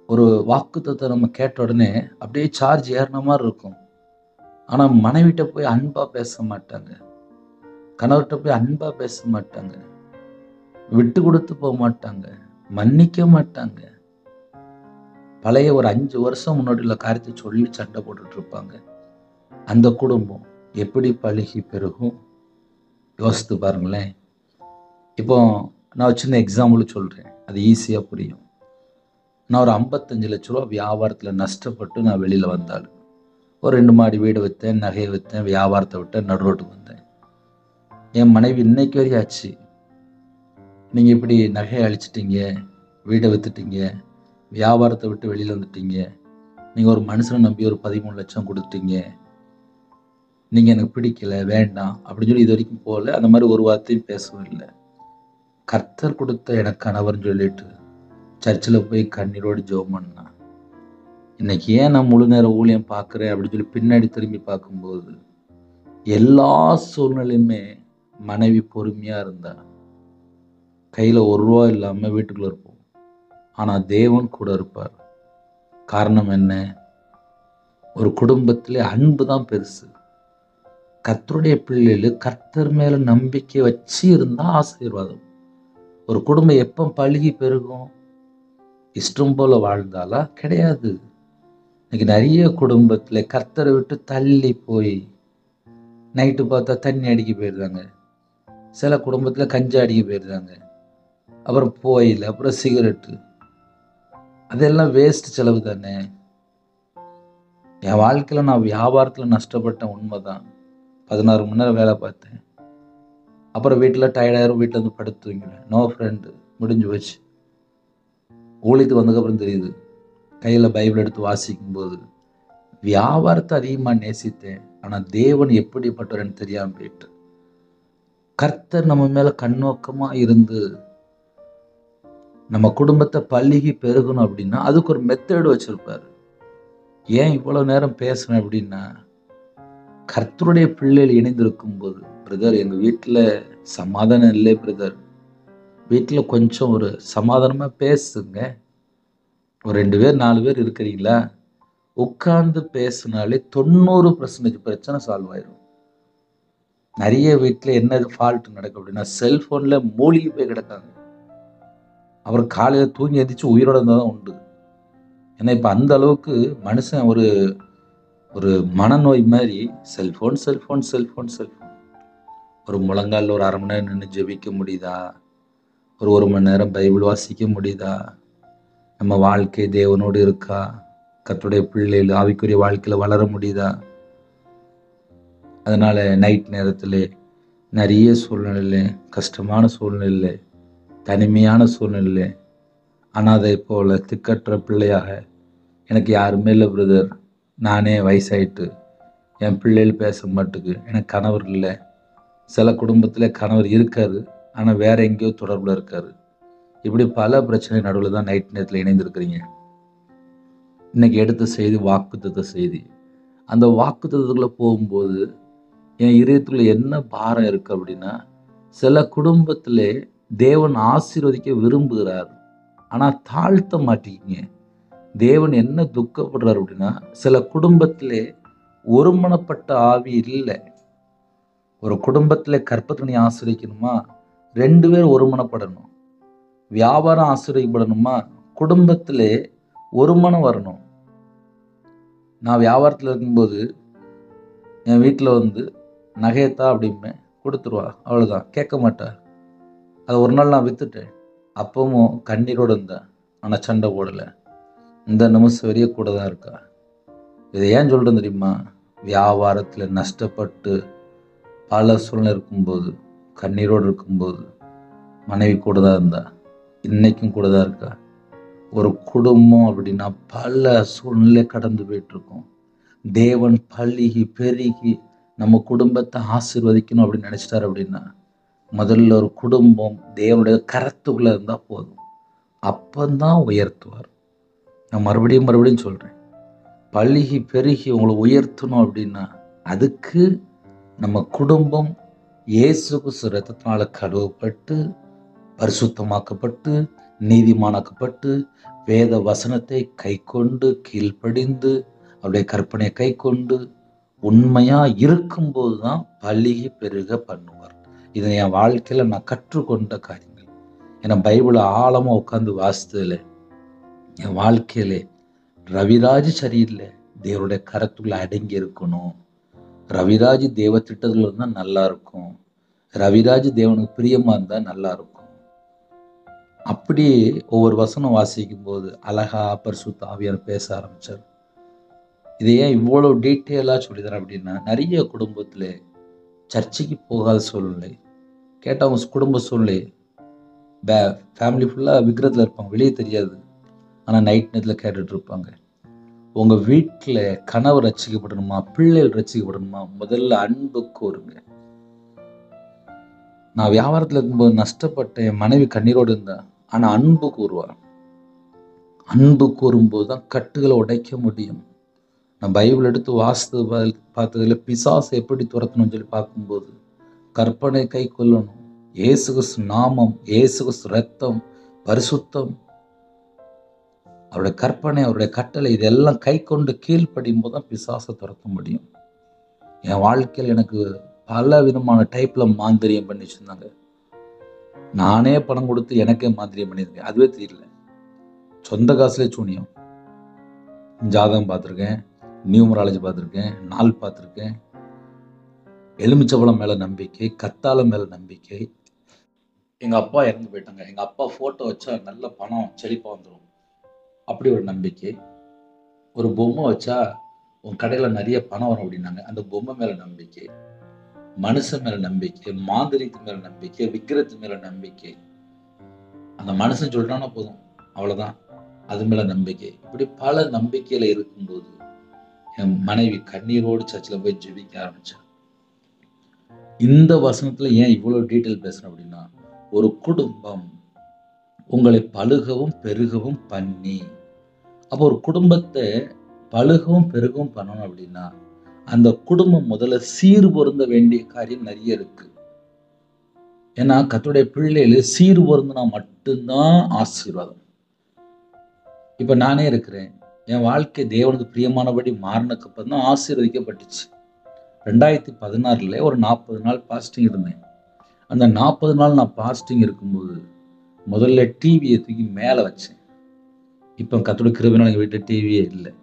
ஒரு வாக்குத்தத்தை நம்ம கேட்ட உடனே அப்படியே சார்ஜ் ஏறின மாதிரி இருக்கும். ஆனால் மனைவிட்ட போய் அன்பாக பேச மாட்டாங்க, கணவர்கிட்ட போய் அன்பாக பேச மாட்டாங்க, விட்டு கொடுத்து போக மாட்டாங்க, மன்னிக்க மாட்டாங்க. பழைய ஒரு 5 வருஷம் முன்னாடி உள்ள காரியத்தை சொல்லி சண்டை போட்டுட்டு இருப்பாங்க. அந்த குடும்பம் எப்படி பழுகி பெருகும் யோசித்து பாருங்களேன். இப்போ நான் சின்ன எக்ஸாம்பிள் சொல்கிறேன், அது ஈஸியாக புரியும். நான் ஒரு 55 லட்ச ரூபா வியாபாரத்தில் நஷ்டப்பட்டு நான் வெளியில் வந்தாலும் ஒரு 2 மாடி வீடு விற்றேன், நகையை விற்றேன், வியாபாரத்தை விட்டேன், நடு ரோட்டுக்கு வந்தேன். என் மனைவி இன்னைக்கு வரையும் ஆச்சு, நீங்கள் இப்படி நகையை அழிச்சிட்டீங்க, வீடை விற்றுட்டீங்க, வியாபாரத்தை விட்டு வெளியில் வந்துட்டீங்க, நீங்கள் ஒரு மனுஷனை நம்பி ஒரு 13 லட்சம் கொடுத்தீங்க, நீங்கள் எனக்கு பிடிக்கல, வேண்டாம் அப்படின்னு சொல்லி இது வரைக்கும் போகல. அந்த மாதிரி ஒரு வார்த்தையும் பேசவும் இல்லை. கர்த்தர் கொடுத்த எனக்கு கணவர்னு சொல்லிட்டு சர்ச்சில் போய் கண்ணீரோடு ஜெபம் பண்ணா. இன்னைக்கு ஏன் நான் முழு நேரம் ஊழியம் பார்க்குறேன் அப்படின்னு சொல்லி பின்னாடி திரும்பி பார்க்கும்போது எல்லா சூழ்நிலையுமே மனைவி பொறுமையாக இருந்தா, கையில் 1 ரூபா இல்லாமல் வீட்டுக்குள்ளே இருப்போம். ஆனால் தேவன் கூட இருப்பார். காரணம் என்ன? ஒரு குடும்பத்திலே அன்பு தான் பெருசு. கர்த்தருடைய பிள்ளைகள் கர்த்தர் மேலே நம்பிக்கை வச்சு இருந்தால் ஆசீர்வாதம். ஒரு குடும்பம் எப்போ பழுகி பெருகும்? இஷ்டம் போல வாழ்ந்தாலா? கிடையாது. இன்னைக்கு நிறைய குடும்பத்தில் கர்த்தரை விட்டு தள்ளி போய் நைட்டு பார்த்தா தண்ணி அடிக்க போயிருந்தாங்க, சில குடும்பத்தில் கஞ்சா அடிக்க போயிருந்தாங்க, அப்புறம் புகையிலை, அப்புறம் சிகரெட்டு, அதெல்லாம் வேஸ்ட் செலவு தானே. என் வாழ்க்கையில் நான் வியாபாரத்தில் நஷ்டப்பட்டேன், உண்மைதான். 16 மணி நேரம் வேலை பார்த்தேன், அப்புறம் வீட்டில் டயர்டாயிரும், வீட்டில் வந்து படுத்து தூங்கிடுவேன். நோ ஃப்ரெண்டு, முடிஞ்சு போச்சு. ஊழியத்துக்கு வந்ததுக்கப்புறம் தெரியுது, கையில் பைபிள் எடுத்து வாசிக்கும்போது வியாபாரத்தை அதிகமாக நேசித்தேன், ஆனால் தேவன் எப்படிப்பட்டவர்னு தெரியாமல் போயிட்டு. கர்த்தர் நம்ம மேலே கண்ணோக்கமாக இருந்து நம்ம குடும்பத்தை பல்லுகி பெருகணும் அப்படின்னா அதுக்கு ஒரு மெத்தேடு வச்சுருப்பார். ஏன் இவ்வளோ நேரம் பேசுகிறேன் அப்படின்னா, கர்த்தருடைய பிள்ளைகள் இணைந்திருக்கும் போது, பிரதர் எங்கள் வீட்டில் சமாதானம் இல்லை பிரதர், வீட்டில் கொஞ்சம் ஒரு சமாதானமாக பேசுங்க, ஒரு 2 பேர் 4 பேர் இருக்கிறீங்களா, உட்கார்ந்து பேசினாலே 90% பிரச்சனை சால்வ் ஆயிடும். நிறைய வீட்டில் என்ன ஃபால்ட் நடக்கும் அப்படின்னா, செல்ஃபோனில் மூழ்கி போய் கிடக்காங்க. அப்புறம் காலையில் தூங்கி எந்திரிச்சு உயிரோட இருந்தால் தான் உண்டு. ஏன்னா இப்போ அந்த அளவுக்கு மனுஷன் ஒரு ஒரு மனநோய் மாதிரி செல்ஃபோன் செல்ஃபோன் செல்ஃபோன் செல்ஃபோன். ஒரு முழங்காலில் ஒரு 1/2 மணி நேரம் நின்று ஜெபிக்க முடியுதா? ஒரு 1 மணி நேரம் பைபிள் வாசிக்க முடியுதா? நம்ம வாழ்க்கை தேவனோடு இருக்கா? கர்த்தருடைய பிள்ளைகள் ஆவிக்குரிய வாழ்க்கையில் வளர முடியுதா? அதனால் நைட் நேரத்தில் நிறைய சூழ்நிலையில், கஷ்டமான சூழ்நிலையில், தனிமையான சூழ்நிலையில், அனாதை போல திக்கற்ற பிள்ளையாக, எனக்கு யாருமே இல்லை பிரதர், நானே வயசாயிட்டு, என் பிள்ளைகள் பேச மாட்டுக்கு, எனக்கு கணவர் இல்லை. சில குடும்பத்தில் கணவர் இருக்காரு, ஆனால் வேற எங்கேயோ தொடர்பில் இருக்காரு. இப்படி பல பிரச்சனை நடுவில் தான் நைட் நேரத்தில் இணைந்திருக்கிறீங்க. இன்னைக்கு எடுத்த செய்தி வாக்குத்தத்த செய்தி. அந்த வாக்குத்தத்துக்குள்ளே போகும்போது என் இதயத்துக்குள்ள என்ன பாரம் இருக்குது அப்படின்னா, சில குடும்பத்திலே தேவன் ஆசீர்வதிக்க விரும்புகிறார், ஆனால் தாழ்த்த மாட்டீங்க. தேவன் என்ன துக்கப்படுறார் அப்படின்னா, சில குடும்பத்திலே ஒருமனப்பட்ட ஆவி இல்லை. ஒரு குடும்பத்தில் கற்பத்தினை ஆசீர்வதிக்கணுமா 2 பேர் ஒருமனப்படணும். வியாபாரம் ஆசீர்வதிக்கப்படணுமா குடும்பத்திலே ஒருமனம் வரணும். நான் வியாபாரத்தில் இருக்கும்போது என் வீட்டில் வந்து நகையத்தா அப்படிமே கொடுத்துருவா, அவ்வளோதான், கேட்க மாட்டா. அது ஒரு நாள் நான் விற்றுட்டேன். அப்பவும் கண்ணீரோடு இருந்தேன், ஆனால் சண்டை போடலை. இந்த நிமிஷம் வரைய கூட தான் இருக்கா. இதை ஏன் சொல்கிறேன் தெரியுமா? வியாபாரத்தில் நஷ்டப்பட்டு பல சூழ்நிலை இருக்கும்போது, கண்ணீரோடு இருக்கும்போது மனைவி கூட தான் இருந்தா, இன்னைக்கும் கூட தான் இருக்கா. ஒரு குடும்பம் அப்படின்னா பல சூழ்நிலை கடந்து போயிட்டு இருக்கோம். தேவன் பழுகி பெருகி நம்ம குடும்பத்தை ஆசீர்வதிக்கணும் அப்படின்னு நினைச்சிட்டாரு அப்படின்னா, முதல்ல ஒரு குடும்பம் தேவனுடைய கரத்துக்குள்ள இருந்தா போதும். அப்பந்தான் உயர்த்துவார். நான் மறுபடியும் மறுபடியும் சொல்றேன், பழுகி பெருகி உங்களை உயர்த்தணும் அப்படின்னா அதுக்கு நம்ம குடும்பம் இயேசு கிறிஸ்து இரத்தத்தினால கழுவப்பட்டு பரிசுத்தமாக்கப்பட்டு நீதிமானாக்கப்பட்டு வேத வசனத்தை கை கொண்டு கீழ்ப்படிந்து அவருடைய கற்பனையை கை கொண்டு உண்மையா இருக்கும்போது தான் பழுகி பெருக பண்ணுவார். இதை என் வாழ்க்கையில நான் கற்றுக்கொண்ட காரியங்கள். ஏன்னா பைபிளை ஆழமா உட்காந்து வாசித்ததுல என் வாழ்க்கையில ரவிராஜ் சரியில்லை, தேவனுடைய கரத்துக்குள்ள அடங்கி இருக்கணும். ரவிராஜ் தேவ திட்டத்துல இருந்தா நல்லா இருக்கும். ரவிராஜ் தேவனுக்கு பிரியமா இருந்தா நல்லா இருக்கும். அப்படி ஒவ்வொரு வசனம் வாசிக்கும் போது அழகா பரிசுத்த ஆவியானவர் பேச ஆரம்பிச்சார். இதை ஏன் இவ்வளவு டீட்டெயிலா சொல்லித்தரேன் அப்படின்னா, நிறைய குடும்பத்துல சர்ச்சைக்கு போகாத சூழ்நிலை, கேட்டா அவங்க குடும்ப சூழ்நிலை, ஃபேமிலி ஃபுல்லா விக்கிரத்துல இருப்பாங்க, வெளியே தெரியாது. ஆனா நைட் நேரத்துல கேட்டுட்டு இருப்பாங்க. உங்க வீட்டுல கணவர் ரட்சிக்கப்படணுமா, பிள்ளைகள் ரட்சிக்கப்படணுமா, முதல்ல அன்பு கூறுங்க. நான் வியாபாரத்துல இருக்கும்போது நஷ்டப்பட்ட என் மனைவி கண்ணீரோடு இருந்தா, ஆனா அன்பு கூறுவார். அன்பு கூறும்போது தான் கட்டுகளை உடைக்க முடியும். நான் பைபிள் எடுத்து வாசித்து பார்த்ததுல பிசாசை எப்படி துரத்தணும்னு சொல்லி பார்க்கும்போது, கற்பனை கை கொள்ளணும், இயேசு கிறிஸ்து நாமம், இயேசு கிறிஸ்து ரத்தம், பரிசுத்தம், அவருடைய கற்பனை, அவருடைய கட்டளை, இதெல்லாம் கை கொண்டு கீழ்ப்படியும் போது தான் பிசாசை துரத்த முடியும். என் வாழ்க்கையில் எனக்கு பல விதமான டைப்ல மாந்திரியம் பண்ணி வச்சிருந்தாங்க. நானே பணம் கொடுத்து எனக்கே மாந்திரியம் பண்ணியிருக்கேன், அதுவே தெரியல. சொந்த காசுல சூனியம். ஜாதகம் பார்த்துருக்கேன், நியூமராலஜி பார்த்துருக்கேன், நாள் பார்த்துருக்கேன், எலுமிச்சபழம் மேல நம்பிக்கை, கத்தாழை மேல நம்பிக்கை. எங்க அப்பா இறந்து போயிட்டாங்க, எங்க அப்பா போட்டோ வச்சா நல்ல பணம் செழிப்பா வந்துடும், அப்படி ஒரு நம்பிக்கை. ஒரு பொம்மை வச்சா உன் கடையில நிறைய பணம் வரும் அப்படின்னாங்க, அந்த பொம்மை மேல நம்பிக்கை. மனுஷன் மேல நம்பிக்கை, மாந்திரிகத்து மேல நம்பிக்கை, விக்கிரத்து மேல நம்பிக்கை. அந்த மனுஷன் சொல்றானா போதும், அவ்வளவுதான், அது மேல நம்பிக்கை. இப்படி பல நம்பிக்கையில இருக்கும்போது என் மனைவி கண்ணீரோடு சர்ச்சில் போய் ஜெபிக்க ஆரம்பிச்சேன். இந்த வசனத்துல ஏன் இவ்வளவு டீட்டெயில் பேசுறேன் அப்படின்னா, ஒரு குடும்பம் உங்களை பழுகவும் பெருகவும் பண்ணி, அப்போ ஒரு குடும்பத்தை பழுகவும் பெருகவும் பண்ணணும் அப்படின்னா அந்த குடும்பம் முதல்ல சீர் பொருந்த வேண்டிய காரியம் நிறைய இருக்கு. ஏன்னா கர்த்தருடைய பிள்ளைகள் சீர் பொருந்தினா மட்டும்தான் ஆசீர்வாதம். இப்ப நானே இருக்கிறேன், என் வாழ்க்கை தேவனுக்கு பிரியமானபடி மாறினதுக்கப்புறம் தான் ஆசீர்வதிக்கப்பட்டுச்சு. 2016 ஒரு 40 நாள் பாஸ்டிங் இருந்தேன். அந்த 40 நாள் நான் பாஸ்டிங் இருக்கும்போது முதல்ல டிவியை தூக்கி மேலே வச்சேன். இப்போ கர்த்தருடைய கிருபையினால எங்கள் வீட்டில் டிவியே இல்லை.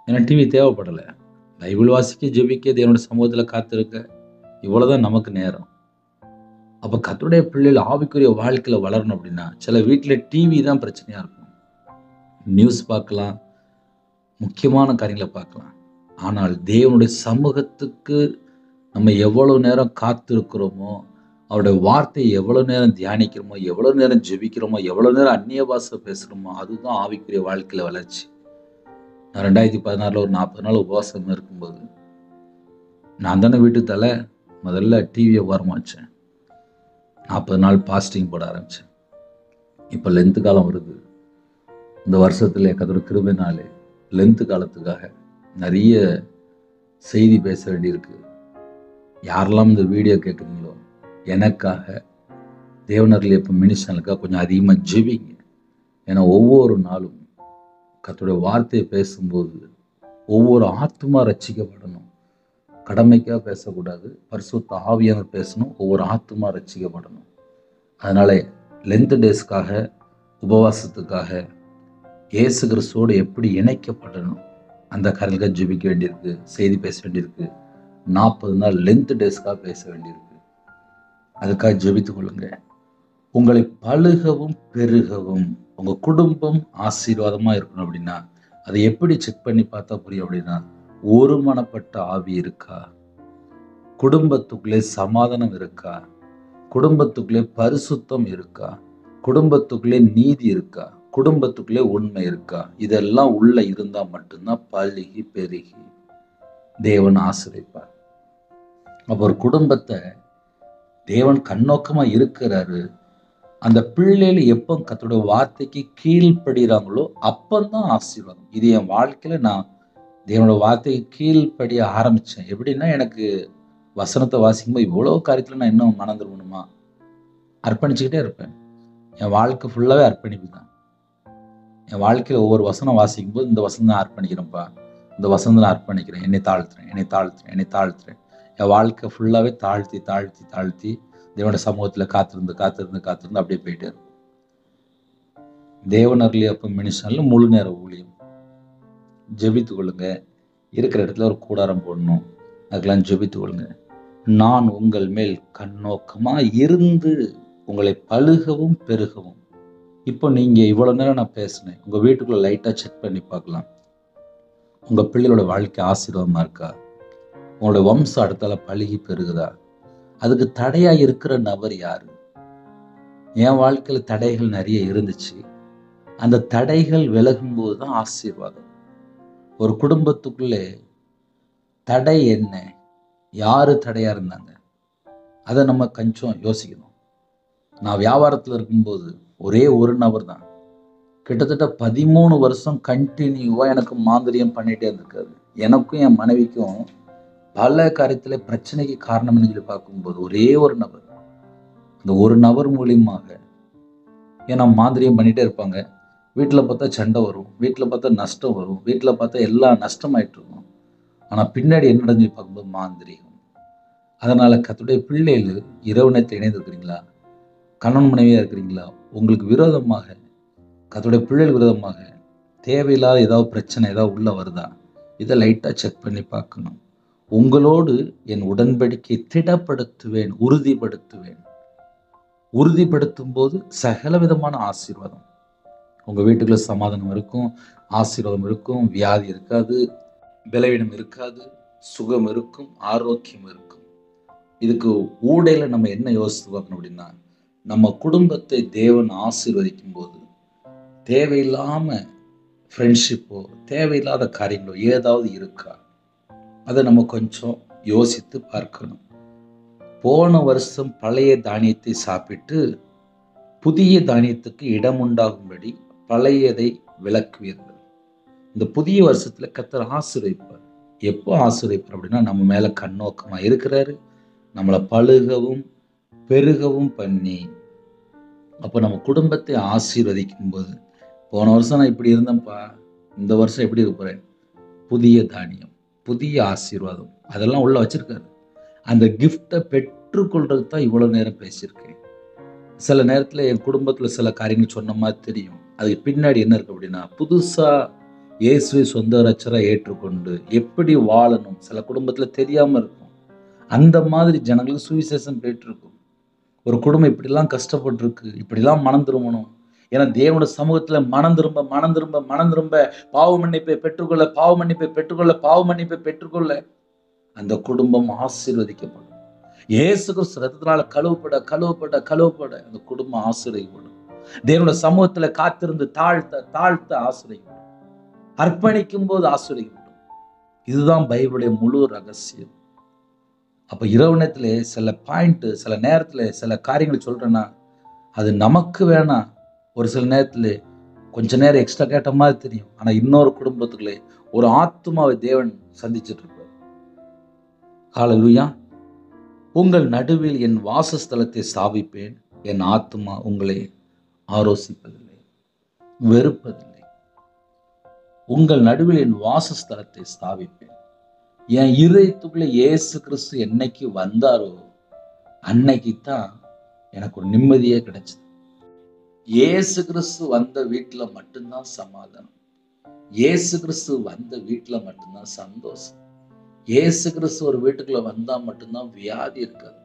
ஏன்னா டிவி தேவைப்படலை. பைபிள் வாசிக்க, ஜெபிக்க, தேவனுடைய சமூகத்தில் காத்திருக்க, இவ்வளவுதான் நமக்கு நேரம். அப்போ கர்த்தருடைய பிள்ளைகள் ஆவிக்குரிய வாழ்க்கையில வளரணும் அப்படின்னா சில வீட்டில் டிவி தான் பிரச்சனையா இருக்கும். நியூஸ் பார்க்கலாம், முக்கியமான காரியங்களை பார்க்கலாம். ஆனால் தேவனுடைய சமூகத்துக்கு நம்ம எவ்வளவு நேரம் காத்திருக்கிறோமோ, அவருடைய வார்த்தையை எவ்வளவு நேரம் தியானிக்கிறோமோ, எவ்வளவு நேரம் ஜெபிக்கிறோமோ, எவ்வளவு நேரம் அந்நிய பாஷை பேசுகிறோமோ, அதுதான் ஆவிக்குரிய வாழ்க்கையில வளர்ச்சி. நான் 2016 ஒரு 40 நாள் உபவாசம் இருக்கும்போது நான் தானே வீட்டு தலை, முதல்ல டிவியை ஓரமா வச்சேன். 40 நாள் பாஸ்டிங் போட ஆரம்பிச்சேன். இப்போ லென்த்து காலம் வருது. இந்த வருஷத்துல கர்த்தருடைய கிருபையினாலே லென்த்து காலத்துக்காக நிறைய செய்தி பேச வேண்டியிருக்கு. யாரெல்லாம் இந்த வீடியோ கேட்குறீங்களோ எனக்காக, தேவனர்கள் எப்போ மினிஸ்டனுக்காக கொஞ்சம் அதிகமாக ஜெபிங்க. ஏன்னா ஒவ்வொரு நாளும் கர்த்தருடைய வார்த்தையை பேசும்போது ஒவ்வொரு ஆத்துமா ரட்சிக்கப்படணும். கடமைக்காக பேசக்கூடாது, பரிசுத்த ஆவியானவர் பேசணும், ஒவ்வொரு ஆத்துமா ரட்சிக்கப்படணும். அதனால லென்த் டேஸ்க்காக, உபவாசத்துக்காக, இயேசு கிறிஸ்துவோடு எப்படி இணைக்கப்படணும் அந்த காரியங்களுக்காக ஜெபிக்க வேண்டியிருக்கு, செய்தி பேச வேண்டியிருக்கு. 40 நாள் லென்த் டேஸ்க்காக பேச வேண்டியிருக்கு. அதுக்காக ஜெபித்துக் கொள்ளுங்க. உங்களை பழுகவும் பெருகவும் உங்க குடும்பம் ஆசீர்வாதமா இருக்கணும் அப்படின்னா அதை எப்படி செக் பண்ணி பார்த்தா புரியும் அப்படின்னா, ஒருமனப்பட்ட ஆவி இருக்கா, குடும்பத்துக்குள்ளே சமாதானம் இருக்கா, குடும்பத்துக்குள்ளே பரிசுத்தம் இருக்கா, குடும்பத்துக்குள்ளே நீதி இருக்கா, குடும்பத்துக்குள்ளே உண்மை இருக்கா? இதெல்லாம் உள்ள இருந்தா மட்டும்தான் பழுகி பெருகி தேவன் ஆசீர்வதிப்பார். அப்போ ஒரு குடும்பத்தை தேவன் கண்ணோக்கமா இருக்கிறாரு. அந்த பிள்ளைகள் எப்போ கர்த்தருடைய வார்த்தைக்கு கீழ்ப்படுகிறாங்களோ அப்பந்தான் ஆசீர்வாதம். இது என் வாழ்க்கையில நான் தேவனோட வார்த்தைக்கு கீழ்ப்படிய ஆரம்பிச்சேன். எப்படின்னா, எனக்கு வசனத்தை வாசிக்கும்போது இவ்வளோ காரியத்தில் நான் இன்னும் மனம் திரும்பணுமா, அர்ப்பணிச்சுக்கிட்டே இருப்பேன். என் வாழ்க்கை ஃபுல்லாகவே அர்ப்பணிப்பு தான். என் வாழ்க்கையில் ஒவ்வொரு வசனம் வாசிக்கும்போது இந்த வசனம் நான் அர்ப்பணிக்கிறேன்ப்பா, இந்த வசனம் நான் அர்ப்பணிக்கிறேன், என்னை தாழ்த்துறேன், என்னை தாழ்த்துறேன், என்னை தாழ்த்துறேன். என் வாழ்க்கை ஃபுல்லாகவே தாழ்த்தி தாழ்த்தி தாழ்த்தி தேவனுடைய சமூகத்தில் காத்திருந்து காத்திருந்து காத்திருந்து அப்படியே போயிட்டே இருக்கும். தேவன் அருளி அப்போ மினிஷனில் முழு நேர ஊழியம். ஜெபித்து கொள்ளுங்க. இருக்கிற இடத்துல ஒரு கூடாரம் போடணும், அதுக்கெல்லாம் ஜெபித்து கொள்ளுங்க. நான் உங்கள் மேல் கண்ணோக்கமா இருந்து உங்களை பழுகவும் பெருகவும். இப்போ நீங்க இவ்வளவு நேரம் நான் பேசினேன், உங்க வீட்டுக்குள்ள லைட்டா செக் பண்ணி பார்க்கலாம். உங்க பிள்ளைகளோட வாழ்க்கை ஆசீர்வாதமா இருக்கா? உங்களோட வம்சம் அடுத்தால பழுகி பெருகுதா? அதுக்கு தடையா இருக்கிற நபர் யாரு? என் வாழ்க்கையில தடைகள் நிறைய இருந்துச்சு. அந்த தடைகள் விலகும் போதுதான் ஆசீர்வாதம். ஒரு குடும்பத்துக்குள்ளே தடை என்ன, யாரு தடையா இருந்தாங்க, அதை நம்ம கொஞ்சம் யோசிக்கணும். நான் வியாபாரத்தில் இருக்கும்போது ஒரே ஒரு நபர் தான் கிட்டத்தட்ட 13 வருஷம் கண்டினியூவா எனக்கு மாந்திரியம் பண்ணிட்டே இருந்திருக்காரு. எனக்கும் என் மனைவிக்கும் பல காரியத்துல பிரச்சனைக்கு காரணம் சொல்லி பார்க்கும்போது ஒரே ஒரு நபர். அந்த ஒரு நபர் மூலியமாக, ஏன்னா மாந்திரியம் பண்ணிட்டே இருப்பாங்க. வீட்டில் பார்த்தா சண்டை வரும், வீட்டில் பார்த்தா நஷ்டம் வரும், வீட்டில் பார்த்தா எல்லாம் நஷ்டமாயிட்டு இருக்கும். ஆனால் பின்னாடி என்ன நடந்து பார்க்கும்போது மாந்திரிகம். அதனால கர்த்தருடைய பிள்ளைகள் இரவு நேரத்தில் இணைந்திருக்கிறீங்களா, கணவன் மனைவியா இருக்கிறீங்களா, உங்களுக்கு விரோதமாக, கர்த்தருடைய பிள்ளைகள் விரோதமாக தேவையில்லாத ஏதாவது பிரச்சனை ஏதாவது உள்ள வருதா, இதை லைட்டா செக் பண்ணி பார்க்கணும். உங்களோடு என் உடன்படிக்கை திடப்படுத்துவேன், உறுதிப்படுத்துவேன். உறுதிப்படுத்தும் போது சகல விதமான ஆசீர்வாதம் உங்க வீட்டுக்குள்ள சமாதானம் இருக்கும், ஆசீர்வாதம் இருக்கும், வியாதி இருக்காது, பலவீனம் இருக்காது, சுகம் இருக்கும், ஆரோக்கியம் இருக்கும். இதுக்கு ஊடையில நம்ம என்ன யோசித்து பார்க்கணும் அப்படின்னா, நம்ம குடும்பத்தை தேவன் ஆசீர்வதிக்கும் போது தேவையில்லாம ஃப்ரெண்ட்ஷிப்போ தேவையில்லாத காரியங்களோ ஏதாவது இருக்கா, அதை நம்ம கொஞ்சம் யோசித்து பார்க்கணும். போன வருஷம் பழைய தானியத்தை சாப்பிட்டு புதிய தானியத்துக்கு இடம் உண்டாகும்படி பழையதை விலக்குவீர்கள். இந்த புதிய வருஷத்துல கர்த்தர் ஆசீர்வதிப்பார். எப்போ ஆசீர்வதிப்பார் அப்படின்னா, நம்ம மேல கண்ணோக்கமா இருக்கிறாரு, நம்மளை பழுகவும் பெருகவும் பண்ணி, அப்போ நம்ம குடும்பத்தை ஆசீர்வதிக்கும் போது, போன வருஷம் நான் இப்படி இருந்தேன்ப்பா, இந்த வருஷம் எப்படி இருக்க போறேன், புதிய தானியம், புதிய ஆசீர்வாதம், அதெல்லாம் உள்ள வச்சிருக்காரு. அந்த கிஃப்டை பெற்றுக்கொள்றதுக்கு தான் இவ்வளவு நேரம் பேசியிருக்கேன். சில நேரத்தில் என் குடும்பத்தில் சில காரியங்கள் சொன்ன மாதிரி தெரியும். அதுக்கு பின்னாடி என்ன இருக்கு அப்படின்னா, புதுசா இயேசுவை சொந்த ரட்சகராக ஏற்றுக்கொண்டு எப்படி வாழணும் சில குடும்பத்தில் தெரியாம இருக்கும். அந்த மாதிரி ஜனங்களுக்கு சுவிசேஷம் போயிட்டு இருக்கும். ஒரு குடும்பம் இப்படிலாம் கஷ்டப்பட்டிருக்கு, இப்படிலாம் மனம் திரும்பணும். ஏன்னா தேவனுடைய சமூகத்துல மனம் திரும்ப மனம் திரும்ப மனம் திரும்ப பாவ மன்னிப்பை பெற்றுக்கொள்ள, பாவ மன்னிப்பை பெற்றுக்கொள்ள, பாவ மன்னிப்பை பெற்றுக்கொள்ள அந்த குடும்பம் ஆசீர்வதிக்கப்படும். இயேசு கிறிஸ்து ரத்தத்தினால கழுவப்பட கழுவப்பட கழுவப்பட அந்த குடும்பம் ஆசீர்வதிக்கப்படும். தேவனுடைய சமூகத்துல காத்திருந்து தாழ்த்த தாழ்த்த ஆசீர்வதிக்கப்படும். அர்ப்பணிக்கும் போது ஆசீர்வதிக்கப்படும். இதுதான் பைபிளுடைய முழு ரகசியம். அப்ப இரவு நேரத்துல சில பாயிண்ட், சில நேரத்துல சில காரியங்கள் சொல்றேன்னா, அது நமக்கு வேணாம். ஒரு சில நேரத்துல கொஞ்ச நேரம் எக்ஸ்ட்ரா கேட்ட மாதிரி தெரியும். ஆனா இன்னொரு குடும்பத்துக்குள்ளே ஒரு ஆத்துமாவை தேவன் சந்திச்சுட்டு இருப்பார். ஹல்லேலூயா. உங்கள் நடுவில் என் வாசஸ்தலத்தை ஸ்தாபிப்பேன், என் ஆத்துமா உங்களை ஆரோசிப்பதில்லை, வெறுப்பதில்லை. உங்கள் நடுவில் என் வாசஸ்தலத்தை ஸ்தாபிப்பேன். என் இதயத்துக்குள்ள இயேசு கிறிஸ்து என்னைக்கு வந்தாரோ அன்னைக்கு தான் எனக்கு ஒரு நிம்மதியே கிடைச்சது. இயேசு கிறிஸ்து வந்த வீட்டுல மட்டும்தான் சமாதானம். இயேசு கிறிஸ்து வந்த வீட்டுல மட்டும்தான் சந்தோஷம். இயேசு கிறிஸ்து ஒரு வீட்டுக்குள்ள வந்தா மட்டும்தான் வியாதி இருக்காது.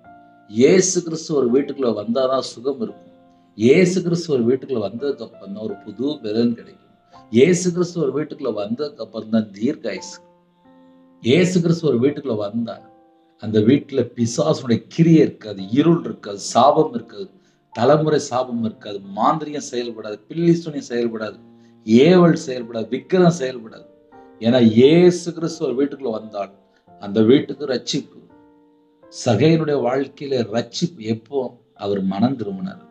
இயேசு கிறிஸ்து ஒரு வீட்டுக்குள்ள வந்தாதான் சுகம் இருக்கும். இயேசு கிறிஸ்து ஒரு வீட்டுக்குள்ள வந்ததுக்கு அப்புறம் தான் ஒரு புது பலன் கிடைக்கும். இயேசு கிறிஸ்து ஒரு வீட்டுக்குள்ள வந்ததுக்கு அப்புறம் தான் தீர்க்காயுசு. இயேசு கிறிஸ்து ஒரு வீட்டுக்குள்ள வந்தா அந்த வீட்டுல பிசாசுடைய கிரியை இருக்காது, இருள் இருக்காது, சாபம் இருக்காது, தலைமுறை சாபம் இருக்காது, மாந்திரியம் செயல்படாது, பில்லி சூனியம் செயல்படாது, ஏவல் செயல்படாது, விக்கிரம் செயல்படாது. ஏன்னா இயேசு கிறிஸ்து ஒரு வீட்டுக்குள்ள வந்தால் அந்த வீட்டுக்கு ரட்சிப்பு. சகையனுடைய வாழ்க்கையில ரட்சிப்பு எப்போ? அவர் மனம் திரும்பினார்.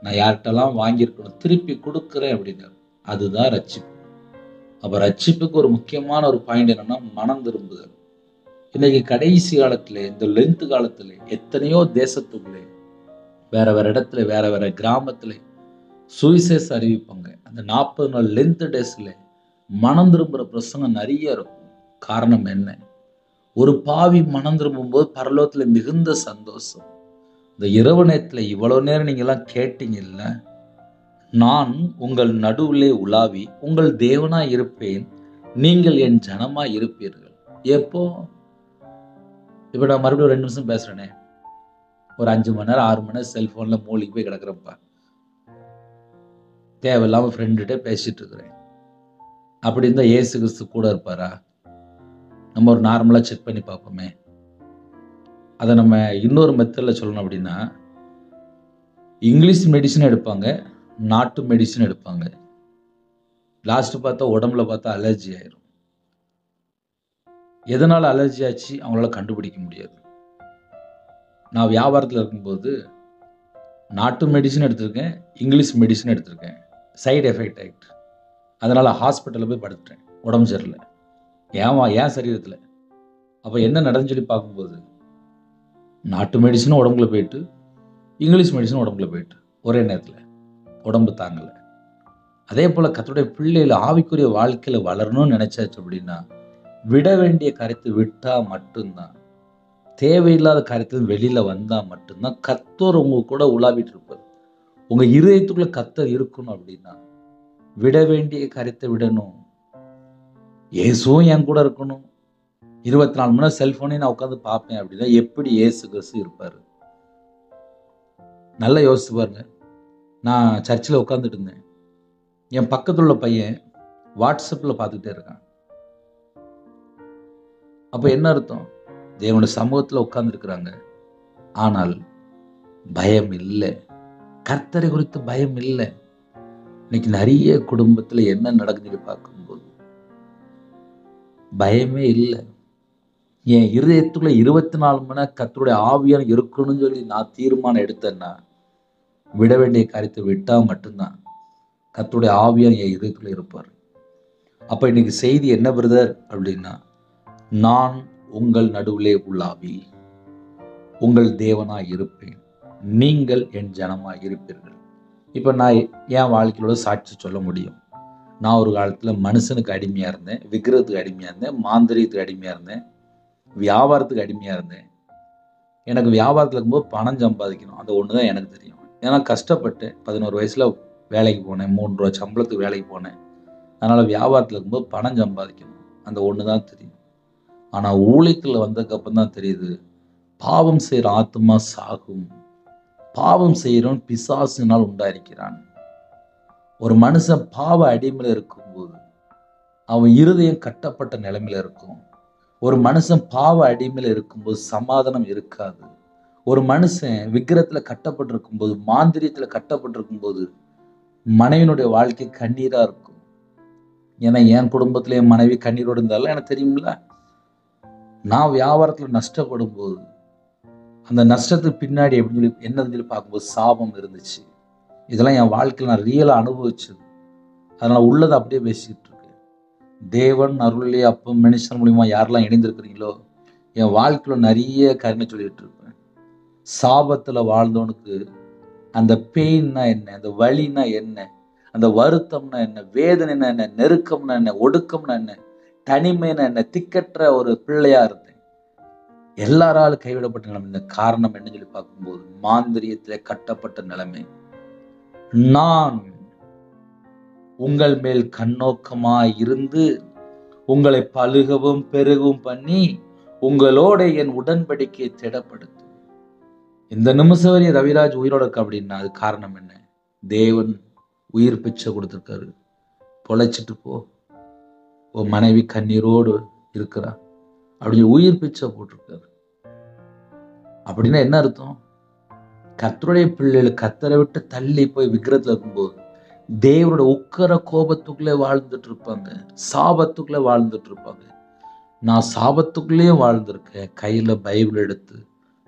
நான் யார்கிட்டலாம் வாங்கியிருக்கணும் திருப்பி கொடுக்குறேன் அப்படின்னாரு. அதுதான் ரட்சிப்பு. அப்ப ரட்சிப்புக்கு ஒரு முக்கியமான ஒரு பாயிண்ட் என்னன்னா மனம் திரும்புதல். இன்னைக்கு கடைசி காலத்துல, இந்த லென்த் காலத்துல எத்தனையோ தேசத்துக்குள்ளே வேற வேற இடத்துல வேற வேற கிராமத்துல சுவிசேஷ அறிவிப்பாங்க. அந்த 40 நாள் லென்த் டேஸ்ல மனம் திரும்புற பிரசங்கம் நிறைய இருக்கும். காரணம் என்ன? ஒரு பாவி மனம் திரும்பும் போது பரலோகத்துல மிகுந்த சந்தோஷம். இந்த இரவு நேரத்துல இவ்வளவு நேரம் நீங்க எல்லாம் கேட்டீங்கல்ல, நான் உங்கள் நடுவிலே உலாவி உங்கள் தேவனா இருப்பேன், நீங்கள் என் ஜனமா இருப்பீர்கள். எப்போ? இப்ப நான் மறுபடியும் 2 நிமிஷம் பேசுறேனே, ஒரு 5 மணி நேரம் 6 மணி நேரம் செல்போன்ல மூழ்கி போய் கிடக்குறப்ப தேவையில்லாம ஃப்ரெண்டுகிட்ட பேசிட்டு இருக்கிறேன். அப்படி இருந்தா இயேசு கிறிஸ்து கூட இருப்பாரா? நம்ம ஒரு நார்மலா செக் பண்ணி பார்ப்போமே. அதை நம்ம இன்னொரு மெத்தட்ல சொல்லணும் அப்படின்னா, இங்கிலீஷ் மெடிசன் எடுப்பாங்க, நாட்டு மெடிசன் எடுப்பாங்க. லாஸ்ட் பார்த்தா உடம்புல பார்த்தா அலர்ஜி ஆயிரும். எதனால அலர்ஜி ஆச்சு அவங்களால கண்டுபிடிக்க முடியாது. நான் வியாபாரத்தில் இருக்கும்போது நாட்டு மெடிசன் எடுத்திருக்கேன், இங்கிலீஷ் மெடிசன் எடுத்திருக்கேன். சைடு எஃபெக்ட் ஆகிட்டு அதனால ஹாஸ்பிட்டலில் போய் படுத்துட்டேன். உடம்பு சரியில்லை. ஏன் சரீரத்தில் அப்போ என்ன நடந்துன்னு சொல்லி பார்க்கும்போது நாட்டு மெடிசனும் உடம்புல போயிட்டு, இங்கிலீஷ் மெடிசனும் உடம்புல போயிட்டு ஒரே நேரத்தில் உடம்பு தாங்கலை. அதே போல் கர்த்தருடைய பிள்ளைகள் ஆவிக்குரிய வாழ்க்கையில் வளரணும்னு நினைச்சாச்சு அப்படின்னா விட வேண்டிய காரியத்தை விட்டா மட்டும்தான், தேவையில்லாத காரியத்தில் வெளியில வந்தா மட்டும்தான் கர்த்தர் உங்க கூட உலாவிட்டு இருப்பார். உங்க இருதயத்துக்குள்ள கர்த்தர் இருக்கணும் அப்படின்னா விட வேண்டிய காரியத்தை விடணும். இயேசுவும் என் கூட இருக்கணும். 24 மணி நேரம் செல்போனே நான் உட்காந்து பார்ப்பேன் அப்படின்னா எப்படி இயேசு கிறிஸ்து இருப்பாரு? நல்லா யோசிச்சு பாருங்க. நான் சர்ச்சில் உட்காந்துட்டு இருந்தேன். என் பக்கத்துல உள்ள பையன் வாட்ஸ்அப்ல பார்த்துக்கிட்டே இருக்கான். அப்ப என்ன அர்த்தம்? தேவனுடைய சமூகத்துல உட்கார்ந்து இருக்கிறாங்க, ஆனால் பயம் இல்லை. கர்த்தரை குறித்து பயம் இல்லை. இன்னைக்கு நிறைய குடும்பத்துல என்ன நடக்குதுன்னு பார்க்கும்போது பயமே இல்லை. என் இருதயத்துக்குள்ள 24 மணி நேரம் கர்த்தருடைய ஆவியான இருக்கணும்னு சொல்லி நான் தீர்மானம் எடுத்தேன்னா விட வேண்டிய காரியத்தை விட்டா மட்டும்தான் கர்த்தருடைய ஆவியான என் இருதயத்துக்குள்ள இருப்பார். அப்ப இன்னைக்கு செய்தி என்ன பிரதர் அப்படின்னா, நான் உங்கள் நடுவிலே உலாவி உங்கள் தேவனாய் இருப்பேன், நீங்கள் என் ஜனமாய் இருப்பீர்கள். இப்ப நான் என் வாழ்க்கையோட சாட்சி சொல்ல முடியும். நான் ஒரு காலத்துல மனுஷனுக்கு அடிமையா இருந்தேன், விக்கிரத்துக்கு அடிமையா இருந்தேன், மாந்திரியத்துக்கு அடிமையா இருந்தேன், வியாபாரத்துக்கு அடிமையா இருந்தேன். எனக்கு வியாபாரத்துல இருக்கும்போது பணம் சம்பாதிக்கணும், அந்த ஒண்ணுதான் எனக்கு தெரியும். ஏன்னா கஷ்டப்பட்டு 11 வயசுல வேலைக்கு போனேன், 3 ரூபா சம்பளத்துக்கு வேலைக்கு போனேன். அதனால வியாபாரத்துல இருக்கும்போது பணம் சம்பாதிக்கணும், அந்த ஒண்ணுதான் தெரியும். ஆனா ஊழியத்துல வந்ததுக்கு அப்புறம் தான் தெரியுது, பாவம் செய்யற ஆத்மா சாகும், பாவம் செய்யறவன் பிசாசினால் உண்டாயிருக்கிறான். ஒரு மனுஷன் பாவ அடிமையில இருக்கும்போது அவன் இருதயம் கட்டப்பட்ட நிலைமையில இருக்கும். ஒரு மனுஷன் பாவ அடிமையில இருக்கும்போது சமாதானம் இருக்காது. ஒரு மனுஷன் விக்கிரத்துல கட்டப்பட்டிருக்கும் போது, மாந்திரியத்துல கட்டப்பட்டிருக்கும் போது மனைவியினுடைய வாழ்க்கை கண்ணீரா இருக்கும். ஏன்னா என் குடும்பத்துல என் மனைவி கண்ணீரோடு இருந்தாலும் எனக்கு தெரியும்ல. நான் வியாபாரத்துல நஷ்டப்படும் போது அந்த நஷ்டத்துக்கு பின்னாடி எப்படின்னு சொல்லி என்னன்னு சொல்லி பார்க்கும்போது சாபம் இருந்துச்சு. இதெல்லாம் என் வாழ்க்கையில் நான் ரியலா அனுபவிச்சது. அதனால உள்ளதை அப்படியே பேசிக்கிட்டு இருக்கேன். தேவன் அருளிலே அப்போ மனுஷன் மூலியமா யாரெல்லாம் இணைந்திருக்கிறீங்களோ என் வாழ்க்கையில நிறைய காரியங்களை சொல்லிட்டு இருப்பேன். சாபத்துல வாழ்ந்தவனுக்கு அந்த பெயின்னா என்ன, அந்த வலினா என்ன, அந்த வருத்தம்னா என்ன, வேதனைனா என்ன, நெருக்கம்னா என்ன, ஒடுக்கம்னா என்ன, தனிமைனா என்ன, திக்கற்ற ஒரு பிள்ளையா இருந்தேன். எல்லாராலும் கைவிடப்பட்ட நிலைமை. இந்த காரணம் என்னன்னு சொல்லி பார்க்கும்போது மாந்திரியத்திலே கட்டப்பட்ட நிலைமை. நான் உங்கள் மேல் கண்ணோக்கமாய் இருந்து உங்களை பலுகவும் பெருகவும் பண்ணி உங்களோட என் உடன்படிக்கையை திடப்படுத்து. இந்த நிமிஷம் வரையும் ரவிராஜ் உயிரோட இருக்கு அப்படின்னா அது காரணம் என்ன? தேவன் உயிர் பிச்சை கொடுத்திருக்காரு. பொழைச்சிட்டு போ, உன் மனைவி கண்ணீரோடு இருக்கிறா அப்படின்னு உயிர் பிச்சை போட்டிருக்காரு. அப்படின்னா என்ன அர்த்தம்? கர்த்தருடைய பிள்ளைகள் கர்த்தரை விட்டு தள்ளி போய் விக்கிரத்துல இருக்கும்போது தேவனோட உக்கர கோபத்துக்குள்ளே வாழ்ந்துட்டு இருப்பாங்க, சாபத்துக்குள்ளே வாழ்ந்துட்டு இருப்பாங்க. நான் சாபத்துக்குள்ளேயே வாழ்ந்திருக்கேன். கையில பைபிள் எடுத்து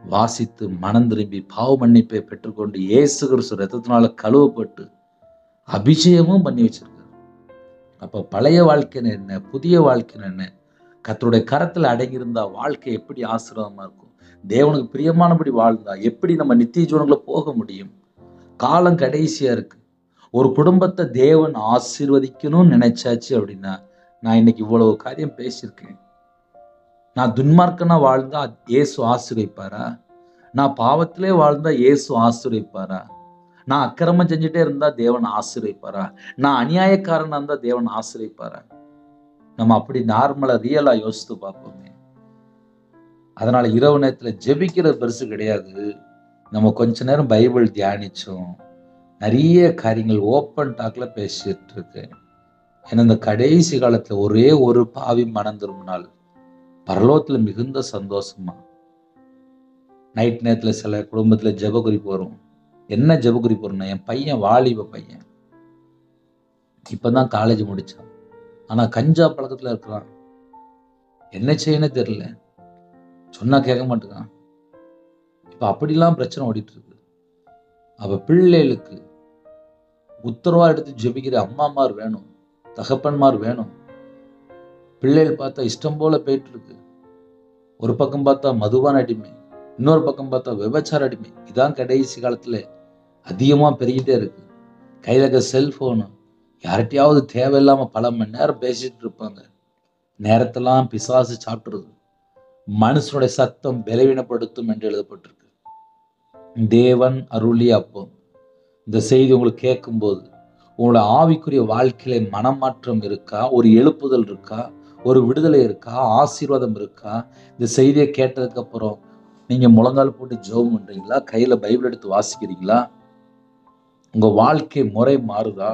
வாசித்து மனம் திரும்பி பாவ மன்னிப்பை பெற்றுக்கொண்டு இயேசு கிறிஸ்து ரத்தத்தினால கழுவப்பட்டு அபிஷேகமும் பண்ணி வச்சிருக்காரு. அப்ப பழைய வாழ்க்கைன்னு என்ன, புதிய வாழ்க்கைன்னு என்ன, கர்த்தருடைய கரத்துல அடங்கியிருந்தா வாழ்க்கை எப்படி ஆசீர்வாதமா இருக்கும், தேவனுக்கு பிரியமானபடி வாழ்ந்தா எப்படி நம்ம நித்திய ஜீவனுக்குள்ள போக முடியும். காலம் கடைசியா இருக்கு. ஒரு குடும்பத்தை தேவன் ஆசீர்வதிக்கணும்னு நினைச்சாச்சு அப்படின்னா, நான் இன்னைக்கு இவ்வளவு காரியம் பேசியிருக்கேன். நான் துன்மார்க்கனா வாழ்ந்தா இயேசு ஆசீர்வதிப்பாரா? நான் பாவத்திலே வாழ்ந்தா இயேசு ஆசீர்வதிப்பாரா? நான் அக்கிரமம் செஞ்சுட்டே இருந்தா தேவன் ஆசீர்வதிப்பாரா? நான் அநியாயக்காரனா இருந்தா தேவன் ஆசீர்வதிப்பாரா? நம்ம அப்படி நார்மலா ரியலா யோசித்து பார்ப்போமே. அதனால இரவு நேரத்துல ஜெபிக்கிறது பெருசு கிடையாது. நம்ம கொஞ்ச நேரம் பைபிள் தியானிச்சோம், நிறைய காரியங்கள் ஓப்பன் டாக்ல பேசிட்டு இருக்கு. ஏன்னா இந்த கடைசி காலத்துல ஒரே ஒரு பாவி மனம் திரும்பினால் பரலோகத்துல மிகுந்த சந்தோஷமா. நைட் நேரத்துல சில குடும்பத்துல ஜெப குறிப்பு வரும். என்ன ஜெப குறிப்பு வரும்னா, என் பையன் வாலிப பையன், இப்பதான் காலேஜ் முடிச்சான், ஆனா கஞ்சா பழக்கத்துல இருக்கிறான், என்ன செய்யணும் தெரியல, சொன்னா கேட்க மாட்டேங்கான். இப்ப அப்படிலாம் பிரச்சனை ஓடிட்டு இருக்கு. அப்ப பிள்ளைகளுக்கு உத்தரவா எடுத்து ஜெபிக்கிற அம்மாமார் வேணும், தகப்பன்மார் வேணும். பிள்ளைகள் பார்த்தா இஷ்டம் போல போயிட்டு இருக்கு. ஒரு பக்கம் பார்த்தா மதுபான அடிமை, இன்னொரு பக்கம் பார்த்தா விபச்சார அடிமை. இதான் கடைசி காலத்துல அதிகமா பெருகிட்டே இருக்கு. கையில இருக்க செல்போனு, யார்கிட்டயாவது தேவையில்லாம பல மணி நேரம் பேசிட்டு இருப்பாங்க. நேரத்தெல்லாம் பிசாசு சாப்பிட்டுருது. மனுஷனுடைய சத்தம் பலவீனப்படுத்தும் என்று எழுதப்பட்டிருக்கு. தேவன் அருளிய அப்பம். இந்த செய்தி உங்களுக்கு கேட்கும்போது உங்களோட ஆவிக்குரிய வாழ்க்கையில மனமாற்றம் இருக்கா, ஒரு எழுப்புதல் இருக்கா, ஒரு விடுதலை இருக்கா, ஆசீர்வாதம் இருக்கா? இந்த செய்தியை கேட்டதுக்கு அப்புறம் நீங்க முழங்கால் போட்டு ஜெபம் பண்றீங்களா? கையில பைபிள் எடுத்து வாசிக்கிறீங்களா? உங்க வாழ்க்கை முறை மாறுதா?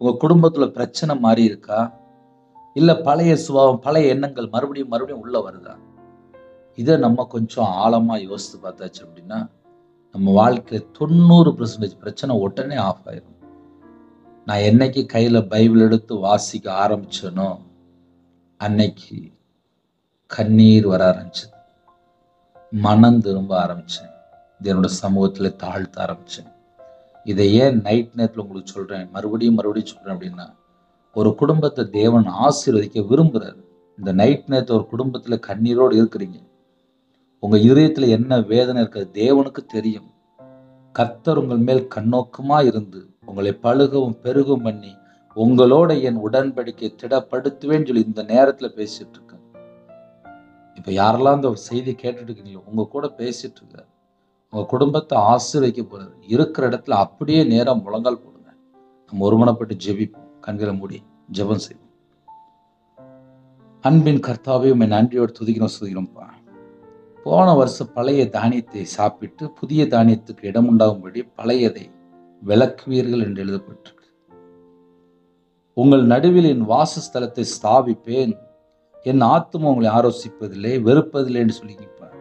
உங்க குடும்பத்துல பிரச்சனை மாறி இருக்கா? இல்ல பழைய சுபாவம், பழைய எண்ணங்கள் மறுபடியும் மறுபடியும் உள்ள வருதா? இதை நம்ம கொஞ்சம் ஆழமா யோசித்து பார்த்தாச்சு அப்படின்னா நம்ம வாழ்க்கையில 90% பிரச்சனை உடனே ஆஃப் ஆயிரும். நான் என்னைக்கு கையில பைபிள் எடுத்து வாசிக்க ஆரம்பிச்சேனோ அன்னைக்கு கண்ணீர் வர ஆரம்பிச்சது, மனம் திரும்ப ஆரம்பிச்சேன், என்னோட சமூகத்துல தாழ்த்த ஆரம்பிச்சேன். இதை ஏன் நைட் நேரத்துல உங்களுக்கு சொல்றேன், மறுபடியும் மறுபடியும் சொல்றேன் அப்படின்னா, ஒரு குடும்பத்தை தேவன் ஆசீர்வதிக்க விரும்புறாரு. இந்த நைட் நேரத்துல ஒரு குடும்பத்துல கண்ணீரோடு இருக்கிறீங்க, உங்க இதயத்துல என்ன வேதனை இருக்கிறது தேவனுக்கு தெரியும். கர்த்தர் உங்கள் மேல் கண்ணோக்கமா இருந்து உங்களை பழுகவும் பெருகும் பண்ணி உங்களோட என் உடன்படிக்கை திடப்படுத்துவேன்னு சொல்லி இந்த நேரத்துல பேசிட்டு இருக்கேன். இப்ப யாரெல்லாம் இந்த செய்தி கேட்டுட்டு இருக்கீங்களோ உங்க கூட பேசிட்டு இருக்க, உங்க குடும்பத்தை ஆசீர்வதிக்க போறாரு. இருக்கிற இடத்துல அப்படியே நேரம் முழங்கால் போடுங்க. நம்ம ஒருமனப்பட்டு ஜெபிப்போம். கண்களை மூடி ஜெபம் செய்வோம். அன்பின் கர்த்தாவே, உம்மை நன்றியோடு துதிக்கிறோம்ப்பா. போன வருஷம் பழைய தானியத்தை சாப்பிட்டு புதிய தானியத்துக்கு இடம் உண்டாகும்படி பழையதை விலக்குவீர்கள் என்று எழுதப்பட்டிருக்கு. உங்கள் நடுவில் என் வாசஸ்தலத்தை ஸ்தாபிப்பேன், என் ஆத்துமா உங்களை ஆலோசிப்பதில்லை வெறுப்பதில்லை என்று சொல்லியிருப்பார்.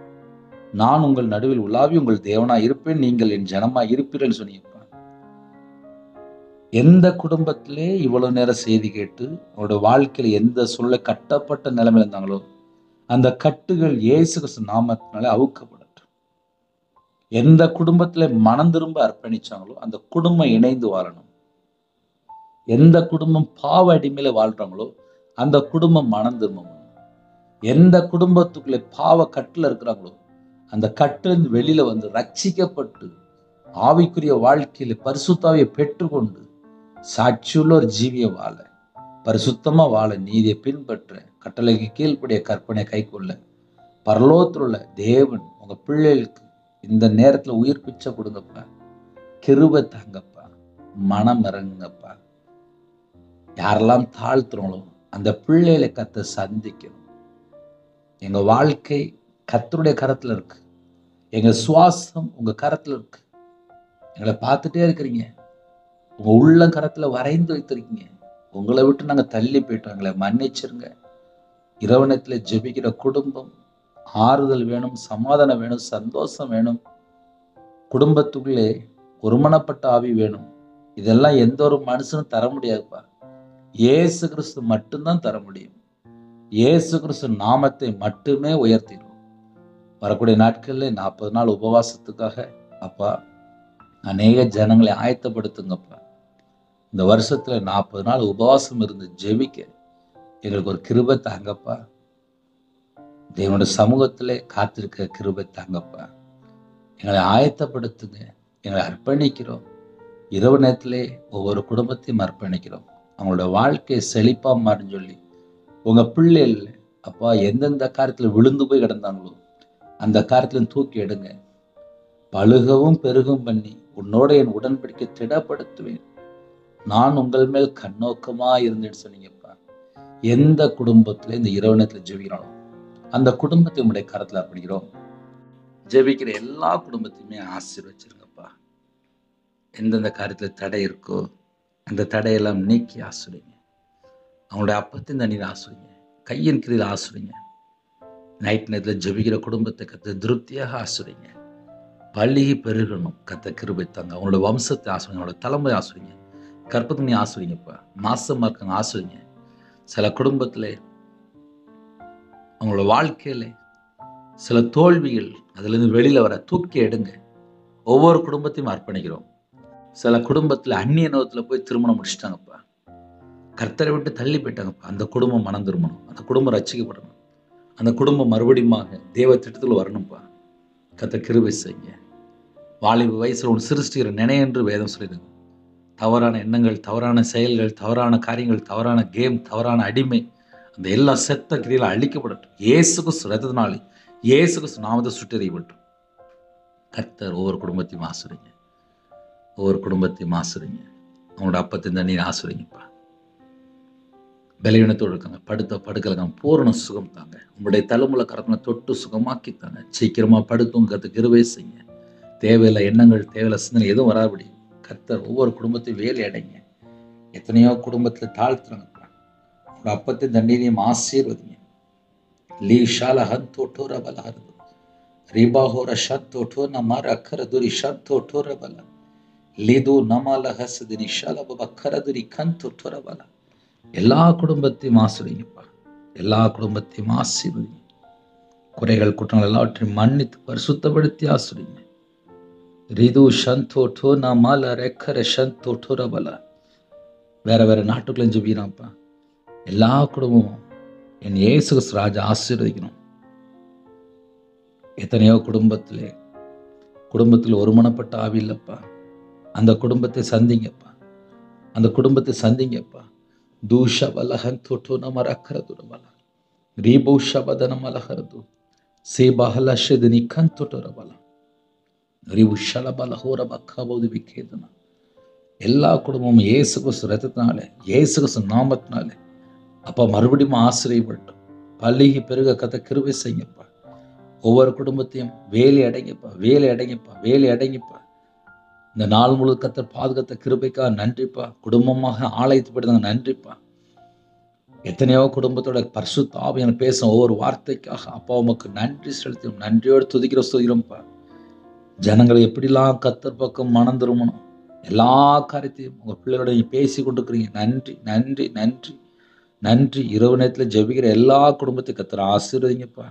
நான் உங்கள் நடுவில் உலாவி உங்கள் தேவனா இருப்பேன், நீங்கள் என் ஜனமா இருப்பீர்கள் சொன்னியிருப்பார். எந்த குடும்பத்திலே இவ்வளவு நேரம் செய்தி கேட்டு அவருடைய வாழ்க்கையில எந்த சூழ்நிலை கட்டப்பட்ட நிலைமையில இருந்தாங்களோ அந்த கட்டுகள் இயேசு கிறிஸ்து நாமத்தினாலே அவுக்கப்படட்டும். எந்த குடும்பத்துல மனம் திரும்ப அர்ப்பணிச்சாங்களோ அந்த குடும்பம் இணைந்து வாழணும். எந்த குடும்பம் பாவ அடிமையில வாழ்றாங்களோ அந்த குடும்பம் மனம் திரும்பணும். எந்த குடும்பத்துக்குள்ளே பாவ கட்டுல இருக்கிறாங்களோ அந்த கட்டிலிருந்து வெளியில வந்து ரட்சிக்கப்பட்டு ஆவிக்குரிய வாழ்க்கையில பரிசுத்தாவியை பெற்றுக்கொண்டு சாட்சியுள்ள ஒரு ஜீவிய வாழ, பரிசுத்தமா வாழ, நீதியை பின்பற்ற, கட்டளைக்கு கீழ்ப்படிய, கற்பனை கை கொள்ள பரலோகத்தில் உள்ள தேவன் உங்க பிள்ளைகளுக்கு இந்த நேரத்துல உயிர் பிச்சை கொடுங்கப்பா. கிருபை தாங்கப்பா, மனம் இறங்குங்கப்பா. யாரெல்லாம் தாழ்த்துறோங்களோ அந்த பிள்ளைகளை கர்த்தர் சந்திக்கணும். எங்க வாழ்க்கை கர்த்தருடைய கரத்துல இருக்கு, எங்க சுவாசம் உங்க கரத்துல இருக்கு. எங்களை பார்த்துட்டே இருக்கிறீங்க, உங்க உள்ள கரத்துல வரைந்து வைத்திருக்கீங்க. உங்களை விட்டு நாங்க தள்ளி போயிட்டோம், எங்களை மன்னிச்சிருங்க. இரவணத்துல ஜெபிக்கிற குடும்பம் ஆறுதல் வேணும், சமாதானம் வேணும், சந்தோஷம் வேணும். குடும்பத்துக்குள்ளே ஒருமனப்பட்ட ஆவி வேணும். இதெல்லாம் எந்த ஒரு மனுஷனும் தர முடியாதுப்பா. இயேசு கிறிஸ்து மட்டும்தான் தர முடியும். இயேசு கிறிஸ்து நாமத்தை மட்டுமே உயர்த்திடும். வரக்கூடிய நாட்கள்ல 40 நாள் உபவாசத்துக்காக அப்பா அநேக ஜனங்களை ஆயத்தப்படுத்துங்கப்பா. இந்த வருஷத்துல 40 நாள் உபவாசம் இருந்து ஜெபிக்க எங்களுக்கு ஒரு கிருபை தாங்கப்பா. தேவனுடைய சமூகத்திலே காத்திருக்க கிருபை தாங்கப்பா. எங்களை ஆயத்தப்படுத்துங்க. எங்களை அர்ப்பணிக்கிறோம். இரவு நேரத்திலே ஒவ்வொரு குடும்பத்தையும் அர்ப்பணிக்கிறோம். அவங்களோட வாழ்க்கையை செழிப்பா மாறுன்னு சொல்லி உங்க பிள்ளைகள் அப்பா எந்தெந்த காரியத்துல விழுந்து போய் கிடந்தாங்களோ அந்த காரியத்திலும் தூக்கி எடுங்க. பழுகவும் பெருகும் பண்ணி உன்னோட என் உடன்படிக்கை திடப்படுத்துவேன். நான் உங்கள் மேல் கண்ணோக்கமா இருந்தேன்னு சொன்னீங்கப்பா. எந்த குடும்பத்துல இந்த இரவு நேரத்துல ஜெபிக்கிறோம் அந்த குடும்பத்தை உங்களுடைய கரத்துல அர்ப்பணிக்கிறோம். ஜெபிக்கிற எல்லா குடும்பத்தையுமே ஆசீர்வச்சிருங்கப்பா. எந்தெந்த காரியத்துல தடை இருக்கோ அந்த தடையெல்லாம் நீக்கி ஆசிரிங்க. அவங்களுடைய அப்பத்தின் தண்ணீர் ஆசிரிங்க. கையின் கீழில் ஆசிரிங்க. நைட் நேரத்தில் ஜெபிக்கிற குடும்பத்தை கத்த திருப்தியாக ஆசிரிங்க. பள்ளி பெருகணும் கத்த கிருபை தாங்க. அவங்களோட வம்சத்தை ஆசிரிங்க. அவங்களோட தலைமுறை ஆசிரிங்க. கற்பத்தினி ஆசிரிங்கப்பா. மாசமா இருக்காங்க ஆசிரிங்க. சில குடும்பத்தில் அவங்களோட வாழ்க்கையில சில தோல்விகள் அதுலேருந்து வெளியில வர தூக்கி எடுங்க. ஒவ்வொரு குடும்பத்தையும் அர்ப்பணிக்கிறோம். சில குடும்பத்தில் அந்நிய நோகத்தில் போய் திருமணம் முடிச்சிட்டாங்கப்பா. கர்த்தரை விட்டு தள்ளி போயிட்டாங்கப்பா. அந்த குடும்பம் மனம் திரும்பணும். அந்த குடும்பம் ரட்சிக்கப்படணும். அந்த குடும்பம் மறுபடியுமாக தேவ திட்டத்தில் வரணும்ப்பா. கர்த்தர் கிருபை செய்யுங்க. வாலிப வயசுல ஒன்று சிருஷ்டிக்கிற நினை என்று வேதம் சொல்லிடுங்க. தவறான எண்ணங்கள், தவறான செயல்கள், தவறான காரியங்கள், தவறான கேம், தவறான அடிமை, அந்த எல்லா செத்த கிரியில அழிக்கப்படட்டும். இயேசு கிறிஸ்து ரத்தத்தினாலே இயேசு கிறிஸ்து நாமத்தை சுட்டெறியப்பட்டோம். கர்த்தர் ஒவ்வொரு குடும்பத்தையும் ஆசிரிங்க. ஒவ்வொரு குடும்பத்தையும் ஆசிரிங்க. அவங்களோட அப்பத்தின் தண்ணீர் ஆசிரிங்கப்பா. பலவீனத்தோடு இருக்காங்க, படுக்கலங்க, பூரண சுகம் தாங்க. உங்களுடைய தலைமுறை கரத்தின தொட்டு சுகமாக்கித்தாங்க. சீக்கிரமா படுத்தும் கத்து கிருபை செய்யுங்க. தேவையில்லை எண்ணங்கள், தேவையில்லை சிந்தனை எதுவும் வராபடி கர்த்தர் ஒவ்வொரு குடும்பத்தையும் வேலை அடைங்க. எத்தனையோ குடும்பத்தில் தாழ்த்துறாங்கப்பா. உங்களோட அப்பத்தின் தண்ணீரையும் ஆசீர்வதிங்க. லீ ஷால ஹந்தோட்டோ ரபல ஹர்து ரிபாஹோர ஷத்தோட்டோ நமார அக்கரதுரி ஷத்தோட்டோ ரபல லிது நமால ஹசதினி ஷால பக்கரதுரி கந்தோட்டோ ரபல. எல்லா குடும்பத்தையும் ஆசிரியப்பா. எல்லா குடும்பத்தையும் ஆசீர்வதிங்க. குறைகள் குற்றங்கள் எல்லாவற்றையும் மன்னித்து பரிசுத்தப்படுத்தி ஆசிரிங்க. ரிது சந்தோட்டோ நமால ரெக்கர சந்தோட்டோ ரபல. வேற வேற நாட்டுக்குள்ள ஜெபிக்கிறான்ப்பா. எல்லா குடும்பமும் என் இயேசு கிறிஸ்து ராஜா ஆசீர்வதிக்கணும். எத்தனையோ குடும்பத்தில் ஒருமனப்பட்ட ஆவி இல்லப்பா. அந்த குடும்பத்தை சந்திங்கப்பா. அந்த குடும்பத்தை சந்திங்கப்பா. தூஷபலஹன் தொட்டோ நமரக்கரதுரபல ரீபூஷபதனமலஹரது சேபஹலஷதினி கந்தொட்டரபல ரிவுஷலபலஹோரபக்கபோது விக்கேதன. எல்லா குடும்பமும் இயேசு கிறிஸ்து ரத்தத்தினாலே இயேசு கிறிஸ்து நாமத்தினாலே அப்பா மறுபடியும் ஆசிரியப்பட்டோம். பள்ளிக்கு பெருக கத்த கிருபை செய்யப்பா. ஒவ்வொரு குடும்பத்தையும் வேலை அடைங்கப்பா. வேலை அடைங்கப்பா. வேலை அடைங்கப்பா. இந்த நாள் முழு கத்தர் பாதுகாத்த கிருபைக்காக நன்றிப்பா. குடும்பமாக ஆலயத்துப்படுத்தாங்க நன்றிப்பா. எத்தனையோ குடும்பத்தோட பரிசுத்த ஆவியான பேசும் ஒவ்வொரு வார்த்தைக்காக அப்பா உமக்கு நன்றி செலுத்தும். நன்றியோடு துதிக்கிறோம்ப்பா. ஜனங்களை எப்படிலாம் கத்தர் பக்கம் மனம் திரும்பணும் எல்லா காரியத்தையும் உங்க பிள்ளைகளோட பேசி கொண்டிருக்கிறீங்க. நன்றி நன்றி நன்றி நன்றி. இரவு நேரத்தில் ஜெபிக்கிற எல்லா குடும்பத்தையும் கத்தர் ஆசீர்வதிங்கப்பா.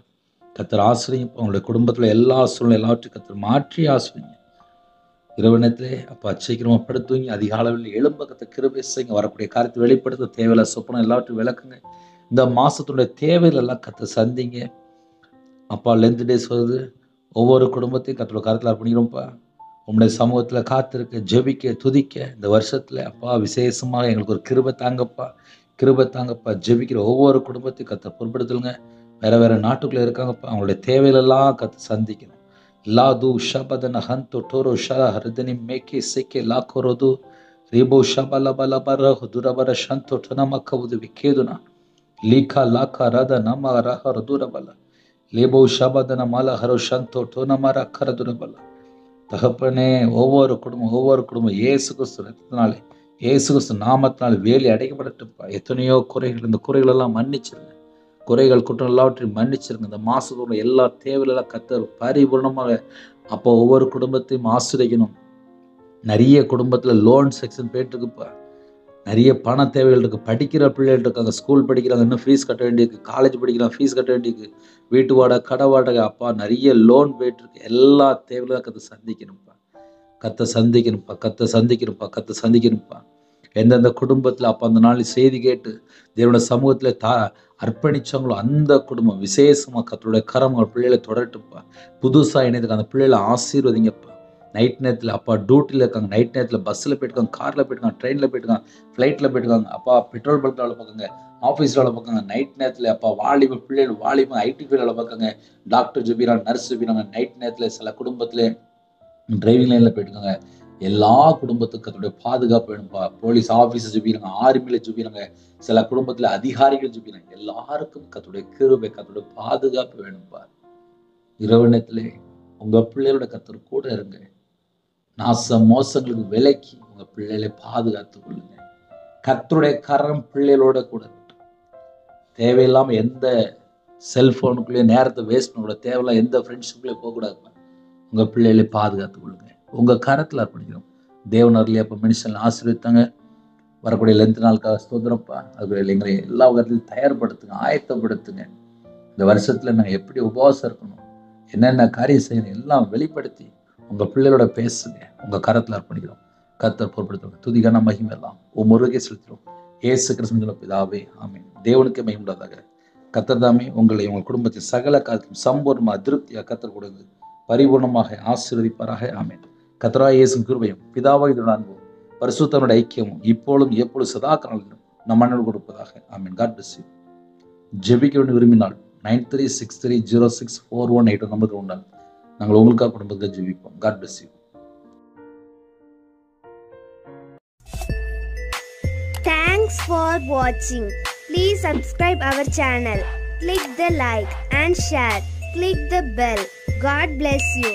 கத்தர் ஆசீர்வதிங்கப்பா. உங்களுடைய குடும்பத்தில் எல்லா சூழ்நிலை எல்லாவற்றையும் கத்தர் மாற்றி ஆசீர்வதிங்க. இரவு நேரத்திலே அப்பா சீக்கிரமா படுத்துவீங்க. அதிகாலையில் எழும்ப கத்த கிருபை செய்யுங்க. வரக்கூடிய காரியத்தை வெளிப்படுத்த தேவையில்ல சொப்பனம் எல்லாவற்றையும் விளக்குங்க. இந்த மாசத்துடைய தேவையில எல்லாம் கத்த சந்திங்க அப்பா. லென்த் டேஸ் வருது. ஒவ்வொரு குடும்பத்தையும் கத்தோட காரியத்தில் அர்ப்பணிக்கிறோம்ப்பா. உங்களுடைய சமூகத்தில் காத்திருக்க ஜெபிக்க துதிக்க இந்த வருஷத்துல அப்பா விசேஷமாக எங்களுக்கு ஒரு கிருபை தாங்கப்பா. கிருபை தாங்கப்பா. ஜெபிக்கிற ஒவ்வொரு குடும்பத்தையும் கத்த பொறுப்படுத்துங்க. வேற வேற நாட்டுக்குள்ள இருக்காங்கப்பா. அவங்களுடைய தேவையிலெல்லாம் கத்த சந்திக்கணும். லாது ஷபதன ஹந்தோ டோரோ ஷா ஹர்தனி மேக்கே சேக்கே லாக்கோரோது ரிபோ ஷபலபலபர துரபர ஷந்தோ டனமக்கவுது விக்கேதுனா லீகா லாக்கா ரத நம ரஹ ரதுரபல லேபோ ஷபதன மல ஹரோ ஷந்தோ டோனமர அக்கர துரபல. தகப்பனே ஒவ்வொரு குடும்பம் இயேசு கிறிஸ்து ரத்தத்தினாலே இயேசு கிறிஸ்து நாமத்தினால வேலி அடைக்கப்படட்டும்ப்பா. எத்தனையோ குறைகள், இந்த குறைகள் எல்லாம் மன்னிச்சிருங்க. குறைகள் குற்றம் எல்லாவற்றையும் மன்னிச்சிருங்க. இந்த மாதத்தோட எல்லா தேவையில்லாம் கர்த்தர் பரிபூர்ணமாக அப்போ ஒவ்வொரு குடும்பத்தையும் ஆசிரியக்கணும். நிறைய குடும்பத்தில் லோன் செக்ஷன் போயிட்டுருக்குப்பா. நிறைய பண தேவைகள் இருக்குது. படிக்கிற பிள்ளைகள் இருக்காங்க, ஸ்கூல் படிக்கிறாங்க, இன்னும் ஃபீஸ் கட்ட வேண்டியிருக்கு. காலேஜ் படிக்கிறாங்க, ஃபீஸ் கட்ட வேண்டியிருக்கு. வீட்டு வாடகை, கடை வாடகை, அப்பா நிறைய லோன் போயிட்டுருக்கு. எல்லா தேவையிலும் கற்று சந்திக்கணும்ப்பா. கத்த சந்திக்கணும்ப்பா. எந்தெந்த குடும்பத்தில் அப்போ அந்த நாள் செய்தி கேட்டு தேவனுடைய சமூகத்தில் அர்ப்பணிச்சாங்களோ அந்த குடும்பம் விசேஷமாக கர்த்தருடைய கரம் அவங்க பிள்ளைகளை தொடரட்டும்ப்பா. புதுசாக இணையதுக்கு அந்த பிள்ளைகளை ஆசீர்வதிங்கப்பா. நைட் நேரத்தில் அப்பா டியூட்டியில் இருக்காங்க, நைட் நேரத்தில் பஸ்ஸில் போயிட்டுருக்காங்க, காரில் போயிட்டுருக்காங்க, ட்ரெயினில் போயிட்டுருக்காங்க, ஃப்ளைட்டில் போயிட்டுருக்காங்க, அப்பா பெட்ரோல் பங்க்கில் வேலை பார்க்குங்க, ஆஃபீஸில் வேலை பார்க்குங்க. நைட் நேரத்தில் அப்பா வாலிப பிள்ளைகள் ஐடி ஃபீல்டில் வேலை பார்க்குங்க, டாக்டர் ஜெபிக்கிறாங்க, நர்ஸ் ஜெபிக்கிறாங்க. நைட் நேரத்தில் சில குடும்பத்தில் டிரைவிங் லைனில் போயிட்டுருக்காங்க. எல்லா குடும்பத்துக்கும் அதோடைய பாதுகாப்பு வேணும்ப்பா. போலீஸ் ஆஃபீஸர் ஜெபிக்கிறாங்க, ஆர்மியில் ஜெபிக்கிறாங்க, சில குடும்பத்தில் அதிகாரிகள் ஜெபிக்கிறாங்க. எல்லாருக்கும் கர்த்தருடைய கிருபை, கர்த்தருடைய பாதுகாப்பு வேணும்ப்பா. இரவு நேரத்திலே உங்கள் பிள்ளைகளோட கர்த்தர் கூட இருங்க. நாச மோசங்களுக்கு விலக்கி உங்கள் பிள்ளைகளை பாதுகாத்து கொள்ளுங்க. கர்த்தருடைய கரம் பிள்ளைகளோட கூட இருக்கட்டும். தேவையில்லாமல் எந்த செல்ஃபோனுக்குள்ளேயே நேரத்தை வேஸ்ட் பண்ணக்கூடாது. தேவையில்லாம் எந்த ஃப்ரெண்ட்ஸுக்குள்ளேயே போகக்கூடாது. உங்கள் பிள்ளைகளை பாதுகாத்து கொள்ளுங்க. உங்கள் கரத்தில் அர்ப்பணிக்கிறோம். தேவன் அருளி அப்போ மனுஷன் ஆசீர்வதித்தாங்க. வரக்கூடிய லென்த் நாளுக்காக ஸ்தோத்திரப்பா. அது எங்களை எல்லா விதத்திலையும் தயார்படுத்துங்க, ஆயத்தப்படுத்துங்க. இந்த வருஷத்தில் நாங்கள் எப்படி உபவாசம் இருக்கணும், என்னென்ன காரியம் செய்யணும் எல்லாம் வெளிப்படுத்தி உங்கள் பிள்ளைகளோட பேசுங்க. உங்கள் கரத்தில் அர்ப்பணிக்கிறோம். கர்த்தர் பொறுப்படுத்துவோம். துதிகான மகிமை எல்லாம் முருகே செலுத்துகிறோம். இயேசு கிறிஸ்துவின் பிதாவே, ஆமென். தேவனுக்கு மகிமையுண்டாதாக. கர்த்தர் தாமே உங்களை உங்கள் குடும்பத்தின் சகல காலத்திலும் சம்பூர்ணமாக திருப்தியாக கர்த்தர் கொடுங்க பரிபூர்ணமாக ஆசீர்வதிப்பாராக. ஆமென். கர்த்தராகிய இயேசுவின் கிருபையும் பிதாவாகிய அன்பும் பரிசுத்தனுடைய ஐக்கியமும் இப்பொழுதும் எப்பொழுது சதா காலங்களிலும் நம் மண்ணில் கொடுப்பதாக. ஆமென். God bless you. ஜெபிக்க வேண்டிய விரும்பினால் 9363064181 நம்பருக்கு உண்டால் நாங்கள் உங்களுக்காக குடும்பத்தை ஜெபிப்போம். God bless you. Thanks for watching. Please subscribe our channel. Click the like and share. Click the bell. God bless you.